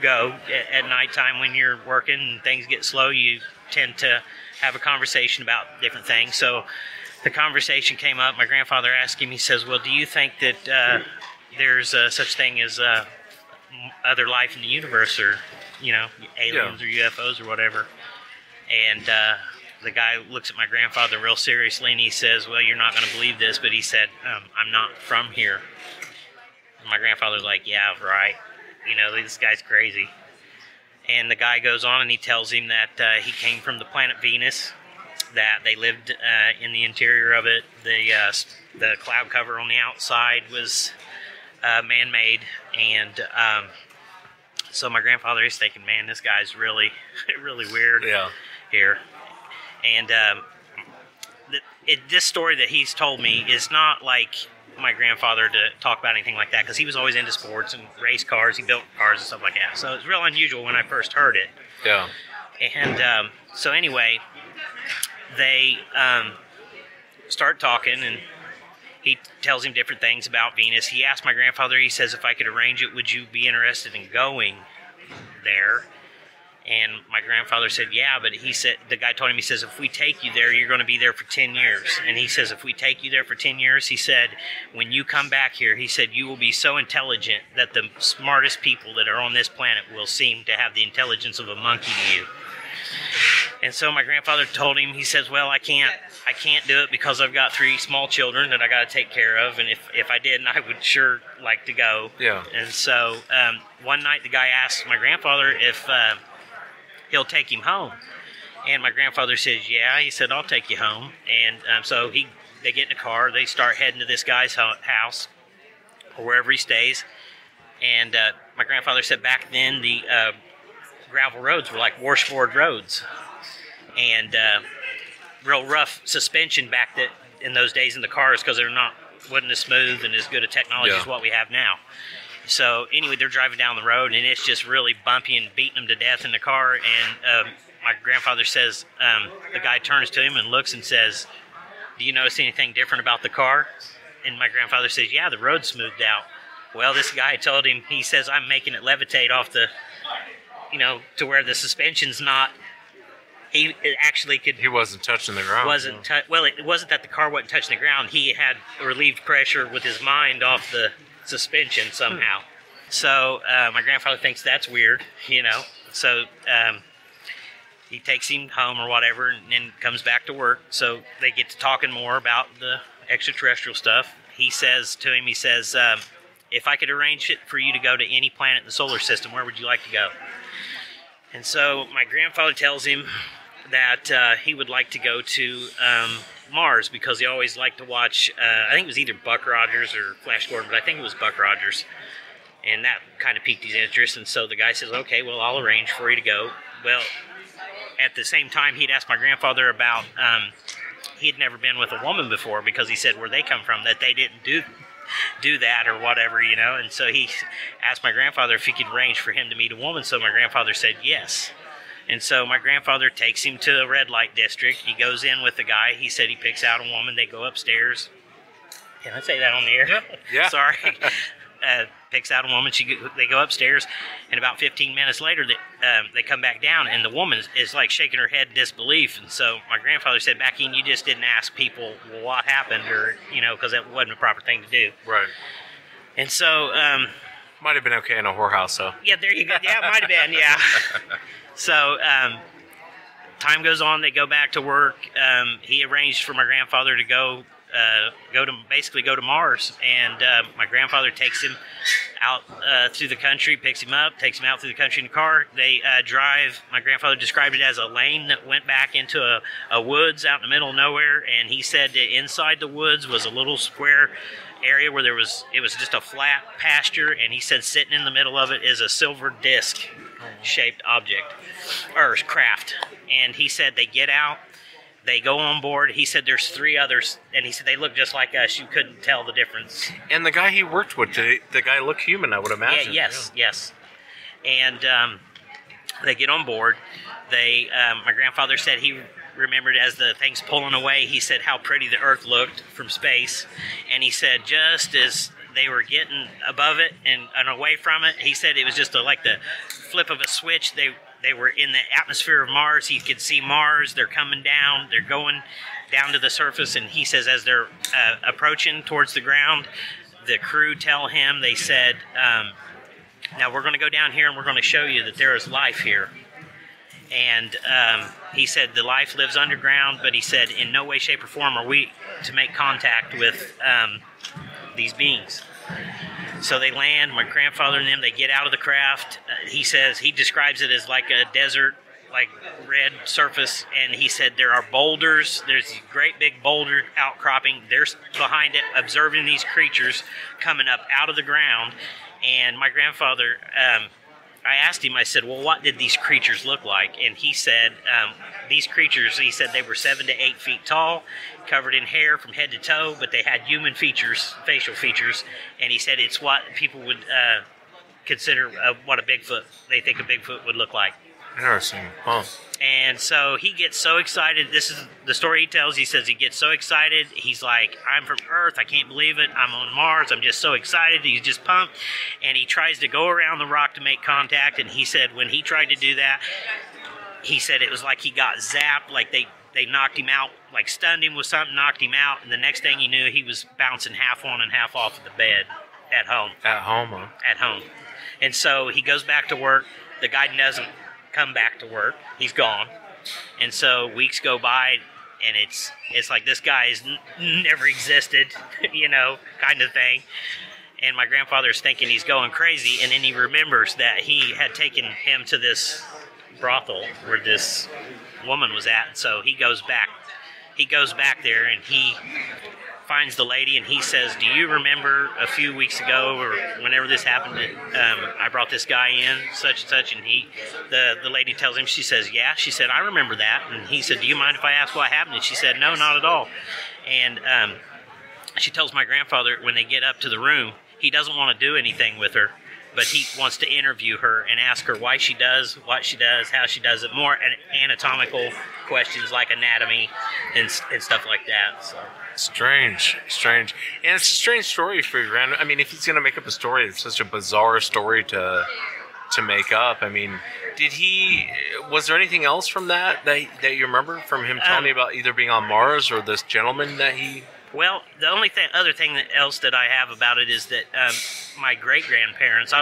go at nighttime when you're working and things get slow, you tend to have a conversation about different things. So the conversation came up. My grandfather asked him, he says, well, do you think that there's such thing as other life in the universe, or, aliens or UFOs or whatever? And the guy looks at my grandfather real seriously, and he says, well, you're not going to believe this, but he said, I'm not from here. And my grandfather's like, yeah, right. This guy's crazy. And the guy goes on and he tells him that he came from the planet Venus, that they lived in the interior of it. The cloud cover on the outside was man-made. And so my grandfather is thinking, man, this guy's really, really weird here. And this story that he's told me is not like my grandfather to talk about anything like that, because he was always into sports and race cars. He built cars and stuff like that. So it's real unusual when I first heard it. Yeah. And so anyway, they start talking, and he tells him different things about Venus. He asked my grandfather, he says, if I could arrange it, would you be interested in going there? And my grandfather said, yeah, but he said, the guy told him, he says, if we take you there, you're going to be there for 10 years. And he says, if we take you there for 10 years, he said, when you come back here, he said, you will be so intelligent that the smartest people that are on this planet will seem to have the intelligence of a monkey to you. And so my grandfather told him, he says, well, I can't do it because I've got 3 small children that I got to take care of. And if I didn't, I would sure like to go. Yeah. And so one night the guy asked my grandfather if he'll take him home. And my grandfather says, yeah. He said, I'll take you home. And so they get in the car. They start heading to this guy's house or wherever he stays. And my grandfather said back then the gravel roads were like washboard roads. And real rough suspension back in those days in the cars, because wasn't as smooth and as good a technology as what we have now. So anyway, they're driving down the road, and it's just really bumpy and beating them to death in the car. And my grandfather says, the guy turns to him and looks and says, do you notice anything different about the car? And my grandfather says, yeah, the road's smoothed out. Well, this guy told him, he says, I'm making it levitate off the, to where the suspension's not. He actually could. He wasn't touching the ground. Well, it wasn't that the car wasn't touching the ground. He had relieved pressure with his mind off the suspension somehow. So my grandfather thinks that's weird, you know. So he takes him home or whatever, and then comes back to work. So they get to talking more about the extraterrestrial stuff. He says to him, if I could arrange it for you to go to any planet in the solar system, where would you like to go? And so my grandfather tells him that he would like to go to Mars, because he always liked to watch, I think it was either Buck Rogers or Flash Gordon, but I think it was Buck Rogers. And that kind of piqued his interest. And so the guy says, okay, well, I'll arrange for you to go. Well, at the same time, he'd asked my grandfather about, he had never been with a woman before, because he said where they come from, that they didn't do that or whatever, you know. And so he asked my grandfather if he could arrange for him to meet a woman. So my grandfather said yes. And so my grandfather takes him to a red light district. He goes in with the guy. He said he picks out a woman. They go upstairs. Can I say that on the air? Yeah. Sorry. Picks out a woman. They go upstairs, and about 15 minutes later, they come back down, and the woman is like shaking her head in disbelief. And so my grandfather said, back in, you just didn't ask people, well, what happened, or, you know, because that wasn't a proper thing to do. Right. And so... might have been okay in a whorehouse, though. Yeah, there you go. Yeah, it might have been, yeah. So time goes on. They go back to work. He arranged for my grandfather to go to Mars, and my grandfather takes him out through the country, picks him up, takes him out through the country in the car. They drive. My grandfather described it as a lane that went back into a woods out in the middle of nowhere, and he said that inside the woods was a little square area where it was just a flat pasture, and he said sitting in the middle of it is a silver disc shaped object or craft. And he said they get out, they go on board. He said there's 3 others, and he said they look just like us. You couldn't tell the difference. And the guy he worked with, the guy looked human, I would imagine. Yeah, yes. And they get on board. My grandfather said he remembered as the thing's pulling away, he said how pretty the Earth looked from space. And he said just as they were getting above it and away from it, he said it was just like the flip of a switch. They were in the atmosphere of Mars. He could see Mars. They're coming down. They're going down to the surface. And he says as they're approaching towards the ground, the crew tell him, they said, now we're going to go down here and we're going to show you that there is life here. And he said the life lives underground, but he said in no way, shape, or form are we to make contact with these beings. So they land, my grandfather and them, they get out of the craft. He says, he describes it as like a desert, like red surface, and he said there are boulders, there's a great big boulder outcropping, there's behind it, observing these creatures coming up out of the ground. And my grandfather, I asked him, I said, well, what did these creatures look like? And he said, these creatures, he said they were 7 to 8 feet tall, covered in hair from head to toe, but they had human features, facial features. And he said it's what people would consider what they think a Bigfoot would look like. Interesting. Huh. And so he gets so excited. This is the story he tells. He says he gets so excited. He's like, I'm from Earth. I can't believe it. I'm on Mars. I'm just so excited. He's just pumped. And he tries to go around the rock to make contact. And he said when he tried to do that, he said it was like he got zapped, like they knocked him out, like stunned him with something, knocked him out. And the next thing he knew, he was bouncing half on and half off of the bed at home. At home, huh? At home. And so he goes back to work. The guy doesn't come back to work. He's gone. And so weeks go by, and it's like this guy has never existed, you know, kind of thing. And my grandfather's thinking he's going crazy, and then he remembers that he had taken him to this brothel where this woman was at. And so he goes back there, and he finds the lady, and he says, do you remember a few weeks ago or whenever this happened, I brought this guy in, such and such, and the lady tells him, she says, yeah. She said, I remember that. And he said, do you mind if I ask what happened? And she said, no, not at all. And she tells my grandfather when they get up to the room, he doesn't want to do anything with her, but he wants to interview her and ask her why she does what she does, how she does it, more anatomical questions like anatomy and stuff like that. So. Strange. And it's a strange story for your grand. I mean, if he's going to make up a story, it's such a bizarre story to make up. I mean, was there anything else from that you remember from him telling me about either being on Mars or this gentleman that he Well, the only other thing else that I have about it is that my great-grandparents,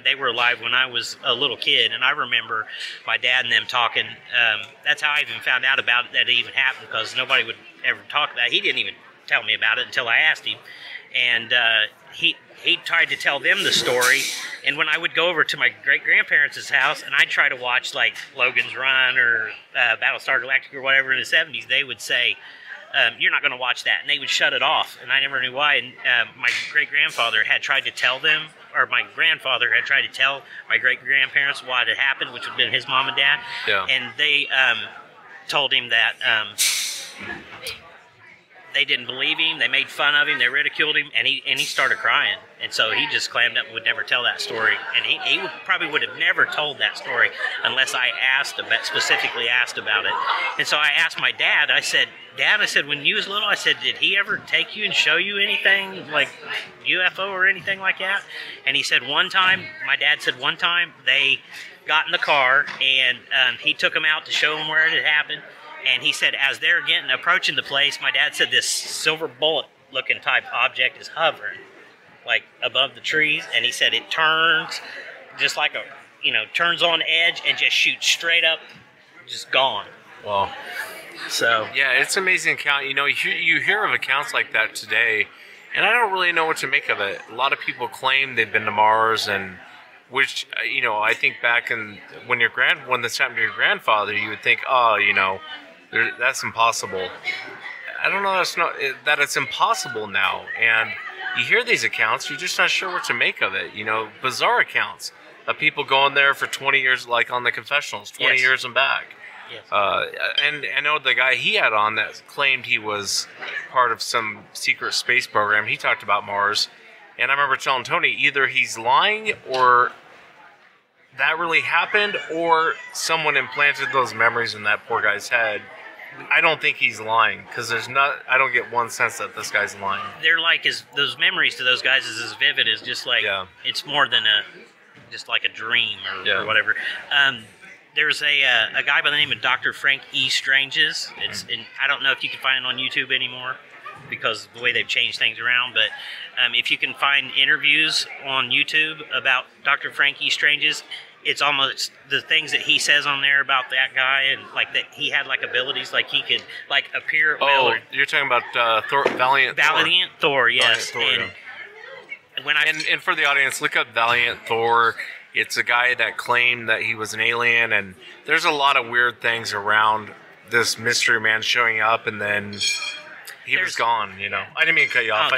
they were alive when I was a little kid, and I remember my dad and them talking. That's how I even found out about it, that it even happened, because nobody would ever talk about it. He didn't even tell me about it until I asked him. And he tried to tell them the story, and when I would go over to my great-grandparents' house, and I'd try to watch, like, Logan's Run or Battlestar Galactica or whatever in the 70s, they would say, you're not going to watch that, and they would shut it off, and I never knew why. And my great-grandfather had tried to tell them, or my grandfather had tried to tell my great-grandparents what had happened, which would have been his mom and dad, and they told him that they didn't believe him, they made fun of him, they ridiculed him, and he started crying. And so he just clammed up and would never tell that story. And he probably would have never told that story unless I specifically asked about it. And so I asked my dad, I said, Dad, I said, when you was little, I said, did he ever take you and show you anything like UFO or anything like that? And he said one time, my dad said one time, they got in the car and he took them out to show them where it had happened. And he said, as they're approaching the place, my dad said this silver bullet-looking type object is hovering, like above the trees. And he said it turns, just like turns on edge and just shoots straight up, just gone. Wow. So yeah, it's an amazing account. You hear of accounts like that today, and I don't really know what to make of it. A lot of people claim they've been to Mars, and which I think back when this happened to your grandfather, you would think, that's impossible. I don't know that it's impossible now. And you hear these accounts, you're just not sure what to make of it. Bizarre accounts of people going there for 20 years, like on the confessionals, 20 years and back. Yes. And I know the guy he had on that claimed he was part of some secret space program. He talked about Mars. And I remember telling Tony, either he's lying or that really happened, or someone implanted those memories in that poor guy's head. I don't think he's lying, because I don't get one sense that this guy's lying. They're like, those memories to those guys is as vivid as just like, it's more than just like a dream or whatever. There's a guy by the name of Dr. Frank E. Stranges. I don't know if you can find it on YouTube anymore, because of the way they've changed things around, but if you can find interviews on YouTube about Dr. Frank E. Stranges, it's almost the things that he says on there about that guy, and like that he had like abilities, like he could like appear. You're talking about Valiant Thor, yes. Valiant Thor, and for the audience, look up Valiant Thor. It's a guy that claimed that he was an alien, and there's a lot of weird things around this mystery man showing up, and then he was gone. I didn't mean to cut you off.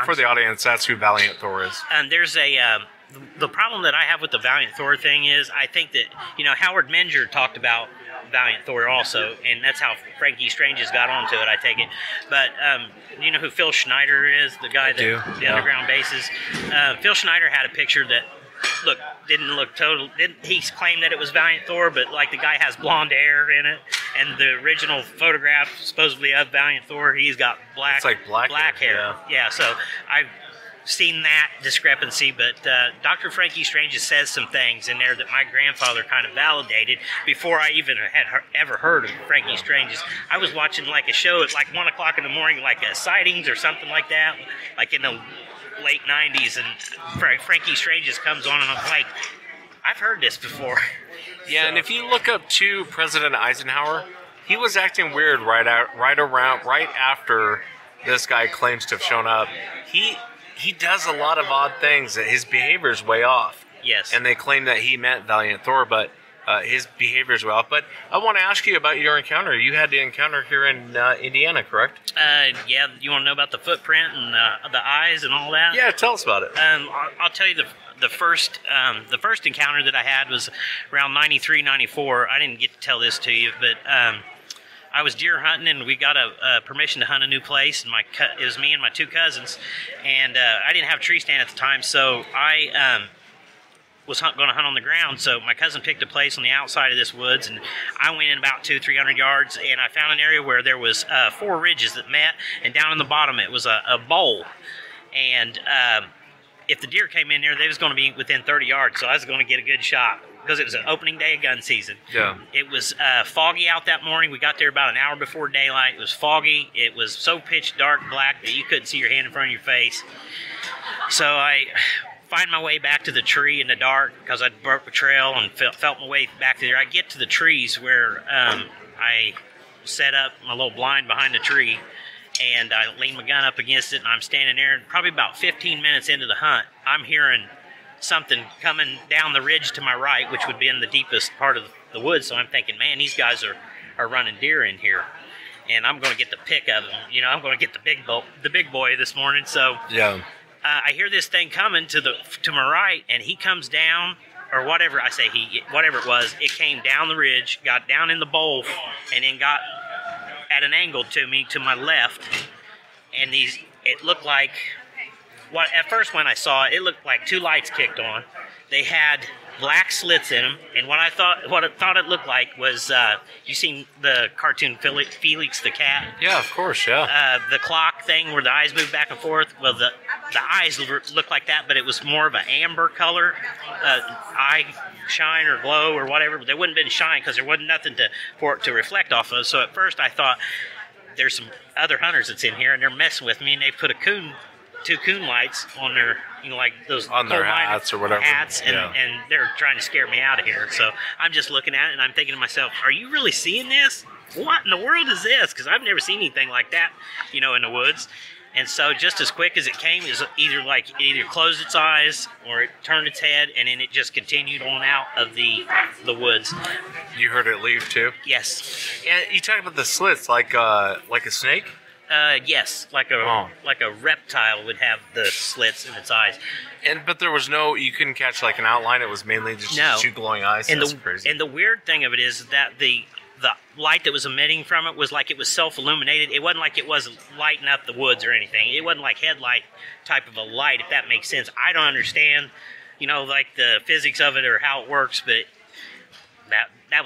For the audience, that's who Valiant Thor is. There's the problem that I have with the Valiant Thor thing is I think that, Howard Menger talked about Valiant Thor also, and that's how Frankie Stranges got onto it, I take it. But you know who Phil Schneider is, the guy the underground bases? Phil Schneider had a picture that didn't look total. He claimed that it was Valiant Thor, but like the guy has blonde hair in it, and the original photograph supposedly of Valiant Thor, he's got black hair. Yeah, so I've seen that discrepancy, but Dr. Frankie Stranges says some things in there that my grandfather kind of validated before I even had ever heard of Frankie Stranges. I was watching like a show at like 1 o'clock in the morning, like Sightings or something like that, like in the late 90s, and Frankie Stranges comes on, and I'm like, I've heard this before. Yeah, and if you look up to President Eisenhower, he was acting weird right after this guy claims to have shown up. He does a lot of odd things. His behavior is way off. Yes. And they claim that he meant Valiant Thor, but his behavior is way off. But I want to ask you about your encounter. You had the encounter here in Indiana, correct? Yeah. You want to know about the footprint and the eyes and all that? Yeah, tell us about it. I'll tell you the first encounter that I had was around 93, 94. I didn't get to tell this to you, but I was deer hunting, and we got a permission to hunt a new place, and it was me and my two cousins, and I didn't have a tree stand at the time, so I was going to hunt on the ground. So my cousin picked a place on the outside of this woods, and I went in about 200-300 yards, and I found an area where there was 4 ridges that met, and down in the bottom it was a bowl, and if the deer came in there, they was going to be within 30 yards, so I was going to get a good shot because it was an opening day of gun season. Yeah. It was foggy out that morning. We got there about an hour before daylight. It was foggy. It was so pitch dark black that you couldn't see your hand in front of your face. So I find my way back to the tree in the dark because I broke the trail and felt my way back there. I get to the trees where I set up my little blind behind the tree, and I lean my gun up against it, and I'm standing there. And probably about 15 minutes into the hunt, I'm hearing something coming down the ridge to my right, which would be in the deepest part of the woods. So I'm thinking, man, these guys are running deer in here, and I'm going to get the pick of them. You know, I'm going to get the big boy this morning. So yeah. I hear this thing coming to my right, and he comes down, or whatever. I say whatever it was. It came down the ridge, got down in the bowl, and then got at an angle to me to my left. And it looked like, at first when I saw it, it looked like two lights kicked on. They had black slits in them, and what I thought it looked like was, you seen the cartoon Felix the cat? Yeah, of course, yeah. The clock thing where the eyes move back and forth. Well, the eyes looked like that, but it was more of an amber color, eye shine or glow or whatever. But they wouldn't have been shine because there wasn't nothing for it to reflect off of. So at first I thought, there's some other hunters that's in here, and they're messing with me, and they put two coon lights on their, like those on their hats or whatever. Hats, and they're trying to scare me out of here. So I'm just looking at it, and I'm thinking to myself, are you really seeing this? What in the world is this? Because I've never seen anything like that, in the woods. And so just as quick as it came, it either closed its eyes or it turned its head, and then it just continued on out of the woods. You heard it leave too? Yes. And you talk about the slits like a snake? Yes, like a reptile would have the slits in its eyes. But there was you couldn't catch like an outline. It was mainly just two glowing eyes. That's crazy. And the weird thing of it is that the light that was emitting from it was like it was self-illuminated. It wasn't like it was lighting up the woods or anything. It wasn't like headlight type of a light, if that makes sense. I don't understand, like the physics of it or how it works, but that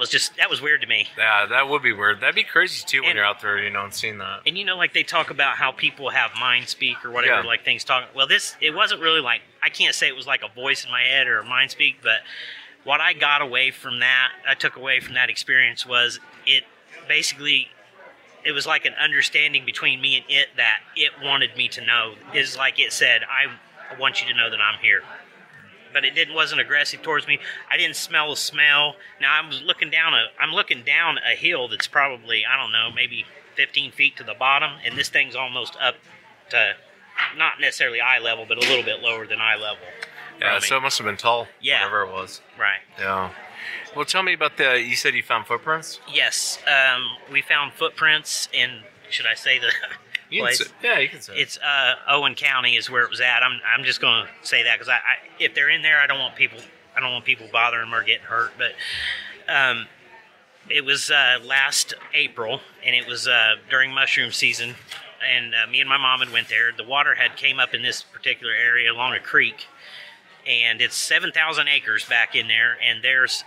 was weird to me. Yeah, that would be weird. That'd be crazy too when you're out there, and seeing that. And like they talk about how people have mind speak or whatever, like things talking. Well, it wasn't really like, I can't say it was like a voice in my head or mind speak, but what I took away from that experience was it was like an understanding between me and it that it wanted me to know. Is like it said, I want you to know that I'm here. But it wasn't aggressive towards me. I didn't smell a smell. Now I'm looking down a hill that's probably, I don't know, maybe 15 feet to the bottom, and this thing's almost up to not necessarily eye level, but a little bit lower than eye level. Yeah, so it must have been tall. Yeah, whatever it was. Right. Yeah. Well, tell me about you said you found footprints? Yes, we found footprints in, should I say the place? You can say. It's Owen County is where it was at. I'm just going to say that because if they're in there, I don't want people bothering them or getting hurt. But it was last April, and it was during mushroom season, and me and my mom had went there. The water had came up in this particular area along a creek. And it's 7,000 acres back in there, and there's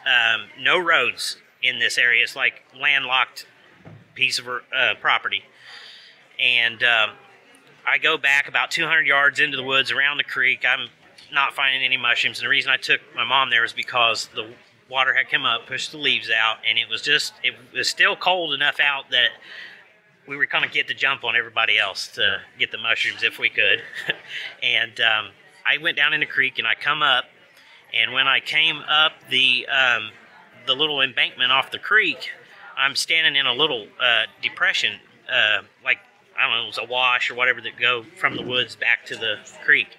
no roads in this area. It's like landlocked piece of property. And I go back about 200 yards into the woods around the creek. I'm not finding any mushrooms, and the reason I took my mom there was because the water had come up, pushed the leaves out, and it was still cold enough out that we were going to get the jump on everybody else to get the mushrooms if we could. And I went down in the creek, and I come up, and when I came up the little embankment off the creek, I'm standing in a little depression, like, I don't know, it was a wash or whatever that go from the woods back to the creek.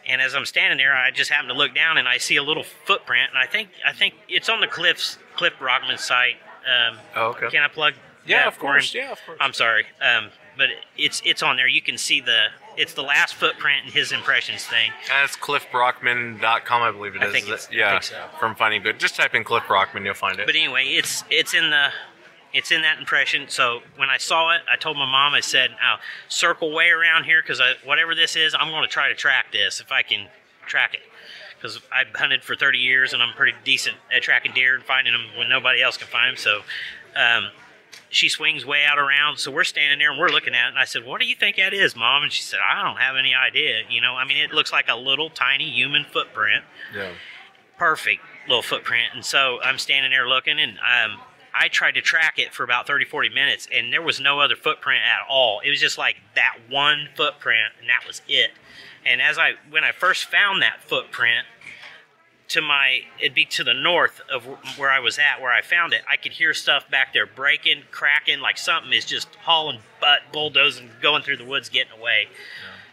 And as I'm standing there, I just happen to look down, and I see a little footprint, and I think it's on the Cliff Rockman site. Okay. Can I plug? Yeah, of course. Yeah, of course. I'm sorry, but it's on there. You can see it's the last footprint in his impressions thing. That's cliffbrockman.com, I believe it is. I think so. From Finding Good. Just type in Cliff Brockman, you'll find it. But anyway, it's in that impression. So when I saw it, I told my mom, I said, I'll circle way around here because whatever this is, I'm going to try to track this if I can track it. Because I've hunted for 30 years and I'm pretty decent at tracking deer and finding them when nobody else can find them. So she swings way out around. So we're standing there and we're looking at it. And I said, what do you think that is, Mom? And she said, I don't have any idea. I mean, it looks like a little tiny human footprint. Yeah. Perfect little footprint. And so I'm standing there looking, and I tried to track it for about 30, 40 minutes, and there was no other footprint at all. It was just like that one footprint, and that was it. And when I first found that footprint, it'd be to the north of where I was at, where I found it. I could hear stuff back there breaking, cracking, like something is just hauling butt, bulldozing, going through the woods, getting away. Yeah.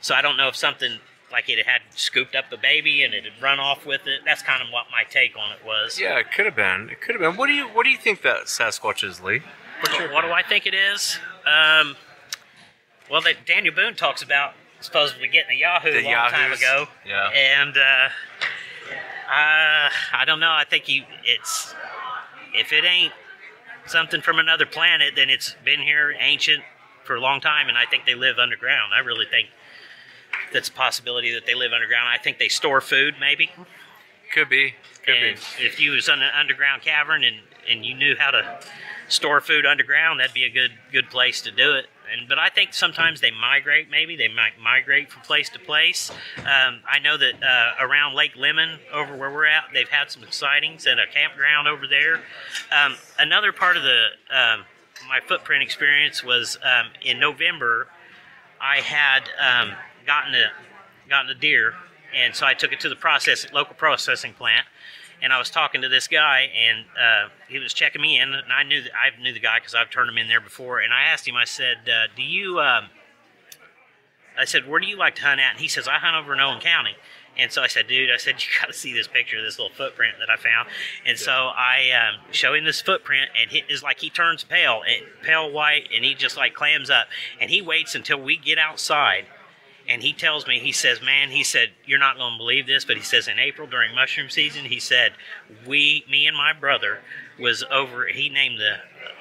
So I don't know if something like it had scooped up the baby and it had run off with it. That's kind of what my take on it was. Yeah, it could have been. It could have been. What do you think that Sasquatch is, Lee? What do I think it is? Well, that Daniel Boone talks about supposedly getting a Yahoo a long time ago. Yeah. And I don't know. I think if it ain't something from another planet, then it's been here ancient for a long time, and I think they live underground. I really think that's a possibility that they live underground. I think they store food, maybe. Could be. If you was in an underground cavern and you knew how to store food underground, that'd be a good place to do it. But I think sometimes they migrate. Maybe they might migrate from place to place. I know that around Lake Lemon, over where we're at, they've had some sightings at a campground over there. Another part of my footprint experience was in November. I had gotten a deer, and so I took it to the local processing plant. And I was talking to this guy, and he was checking me in, and I knew the guy because I've turned him in there before. And I asked him, I said, I said, where do you like to hunt at? And he says, I hunt over in Owen County. And so I said, dude, you got to see this picture of this little footprint that I found. And so I show him this footprint, and it's like he turns pale white, and he just like clams up. And he waits until we get outside. And he tells me, he says, man, he said, you're not going to believe this, but he says in April during mushroom season, he said, me and my brother was over, he named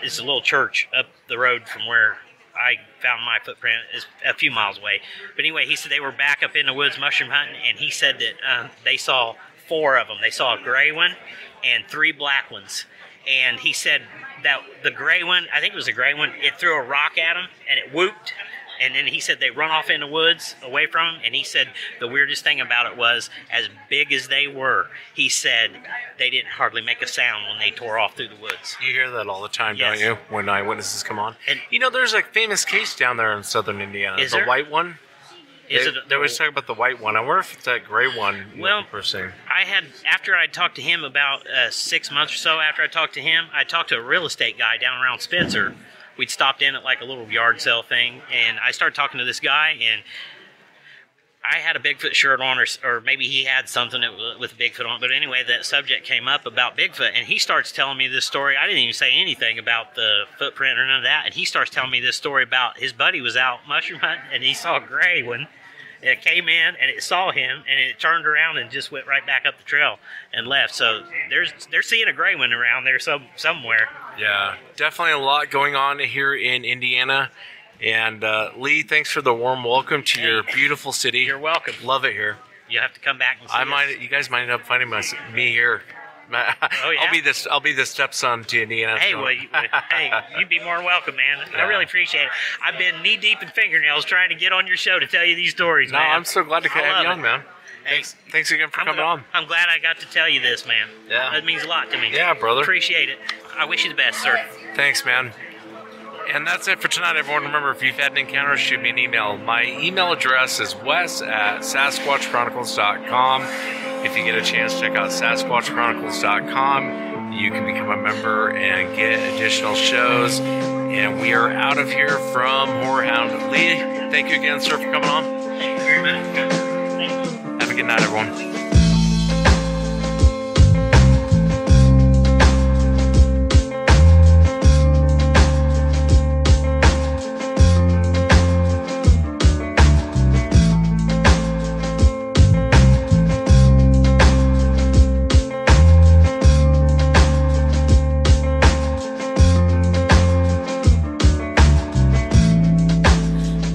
it's a little church up the road from where I found my footprint, is a few miles away. But anyway, he said they were back up in the woods mushroom hunting, and he said that they saw 4 of them. They saw a gray one and 3 black ones. And he said that the gray one, I think it was a gray one, it threw a rock at him, and it whooped. And then he said they run off in the woods away from him. And he said the weirdest thing about it was, as big as they were, he said they didn't hardly make a sound when they tore off through the woods. You hear that all the time, Yes. don't you, when eyewitnesses come on? And there's a famous case down there in southern Indiana. Is the there? white one. Is They always talk about the white one. I wonder if it's that gray one. Well, per se. after I talked to him about 6 months or so after I talked to him, I talked to a real estate guy down around Spencer. We'd stopped in at like a little yard sale thing, and I started talking to this guy, and I had a Bigfoot shirt on, or maybe he had something with Bigfoot on. But anyway, that subject came up about Bigfoot, and he starts telling me this story. I didn't even say anything about the footprint or none of that, and he starts telling me this story about his buddy was out mushroom hunting, and he saw a gray one. And it came in, and it saw him, and it turned around and just went right back up the trail and left. So they're seeing a gray one around there somewhere. Yeah, definitely a lot going on here in Indiana. And Lee, thanks for the warm welcome to your beautiful city. You're welcome. Love it here. You have to come back and see us. You guys might end up finding me here. Oh, yeah? I'll be the stepson to Indiana. Hey, you'd be more than welcome, man. Yeah. I really appreciate it. I've been knee deep in fingernails trying to get on your show to tell you these stories, man. I'm so glad to have you on, man. Thanks again for coming on. I'm glad I got to tell you this, man. Yeah. That means a lot to me. Yeah, brother. Appreciate it. I wish you the best, sir. Thanks, man. And that's it for tonight, everyone. Remember, if you've had an encounter, shoot me an email. My email address is wes@sasquatchchronicles.com. If you get a chance, check out sasquatchchronicles.com. You can become a member and get additional shows. And we are out of here from HorrorHound. Lee, thank you again, sir, for coming on. Thank you very much. Have a good night, everyone.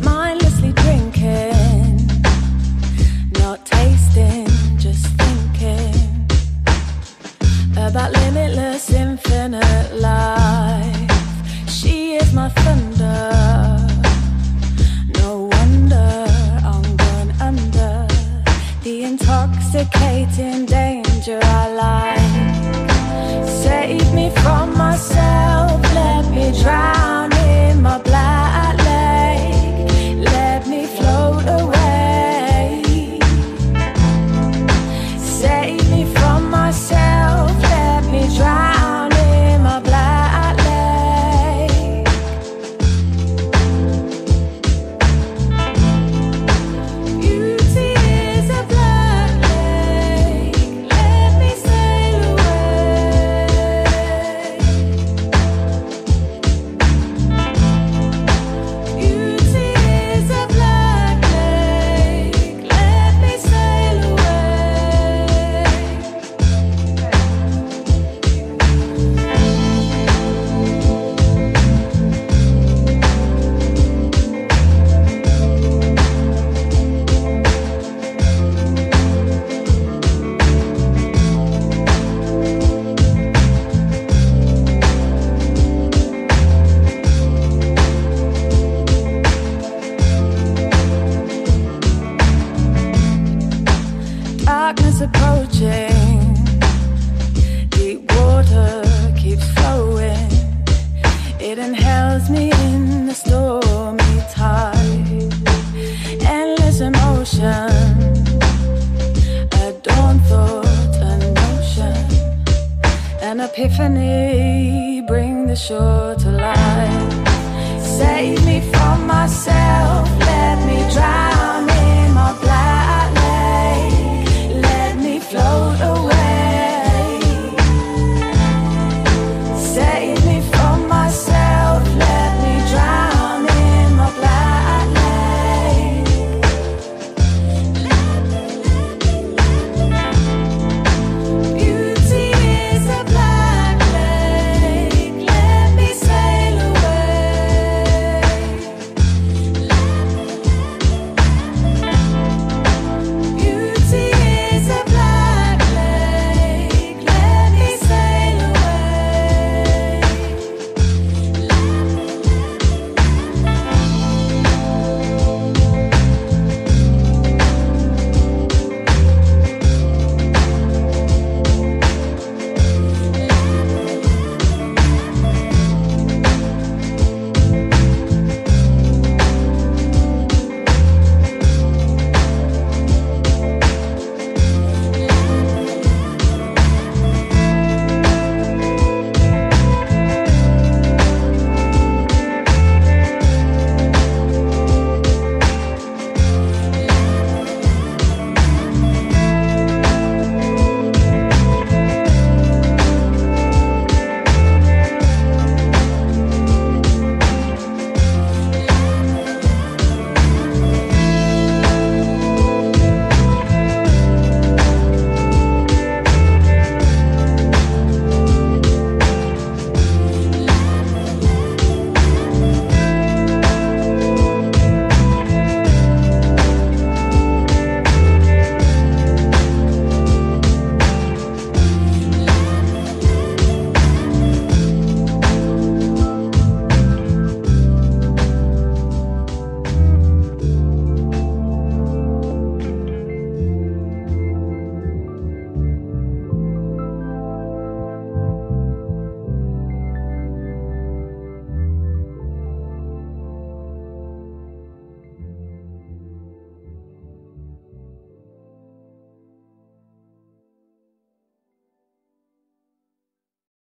Mindlessly drinking, not tasting, just intoxicating danger I like. Save me from myself, let me drown in my black lake. Let me float away. Save me from myself, let me drown in my black lake. Beauty is a black lake, let me sail away. Beauty is a black lake, let me sail away. Darkness approaching, deep water keeps flowing. It inhales me in the stormy tide. Endless emotion, a dawn thought, a notion, an epiphany, bring the shore to life. Save me from myself, let me drown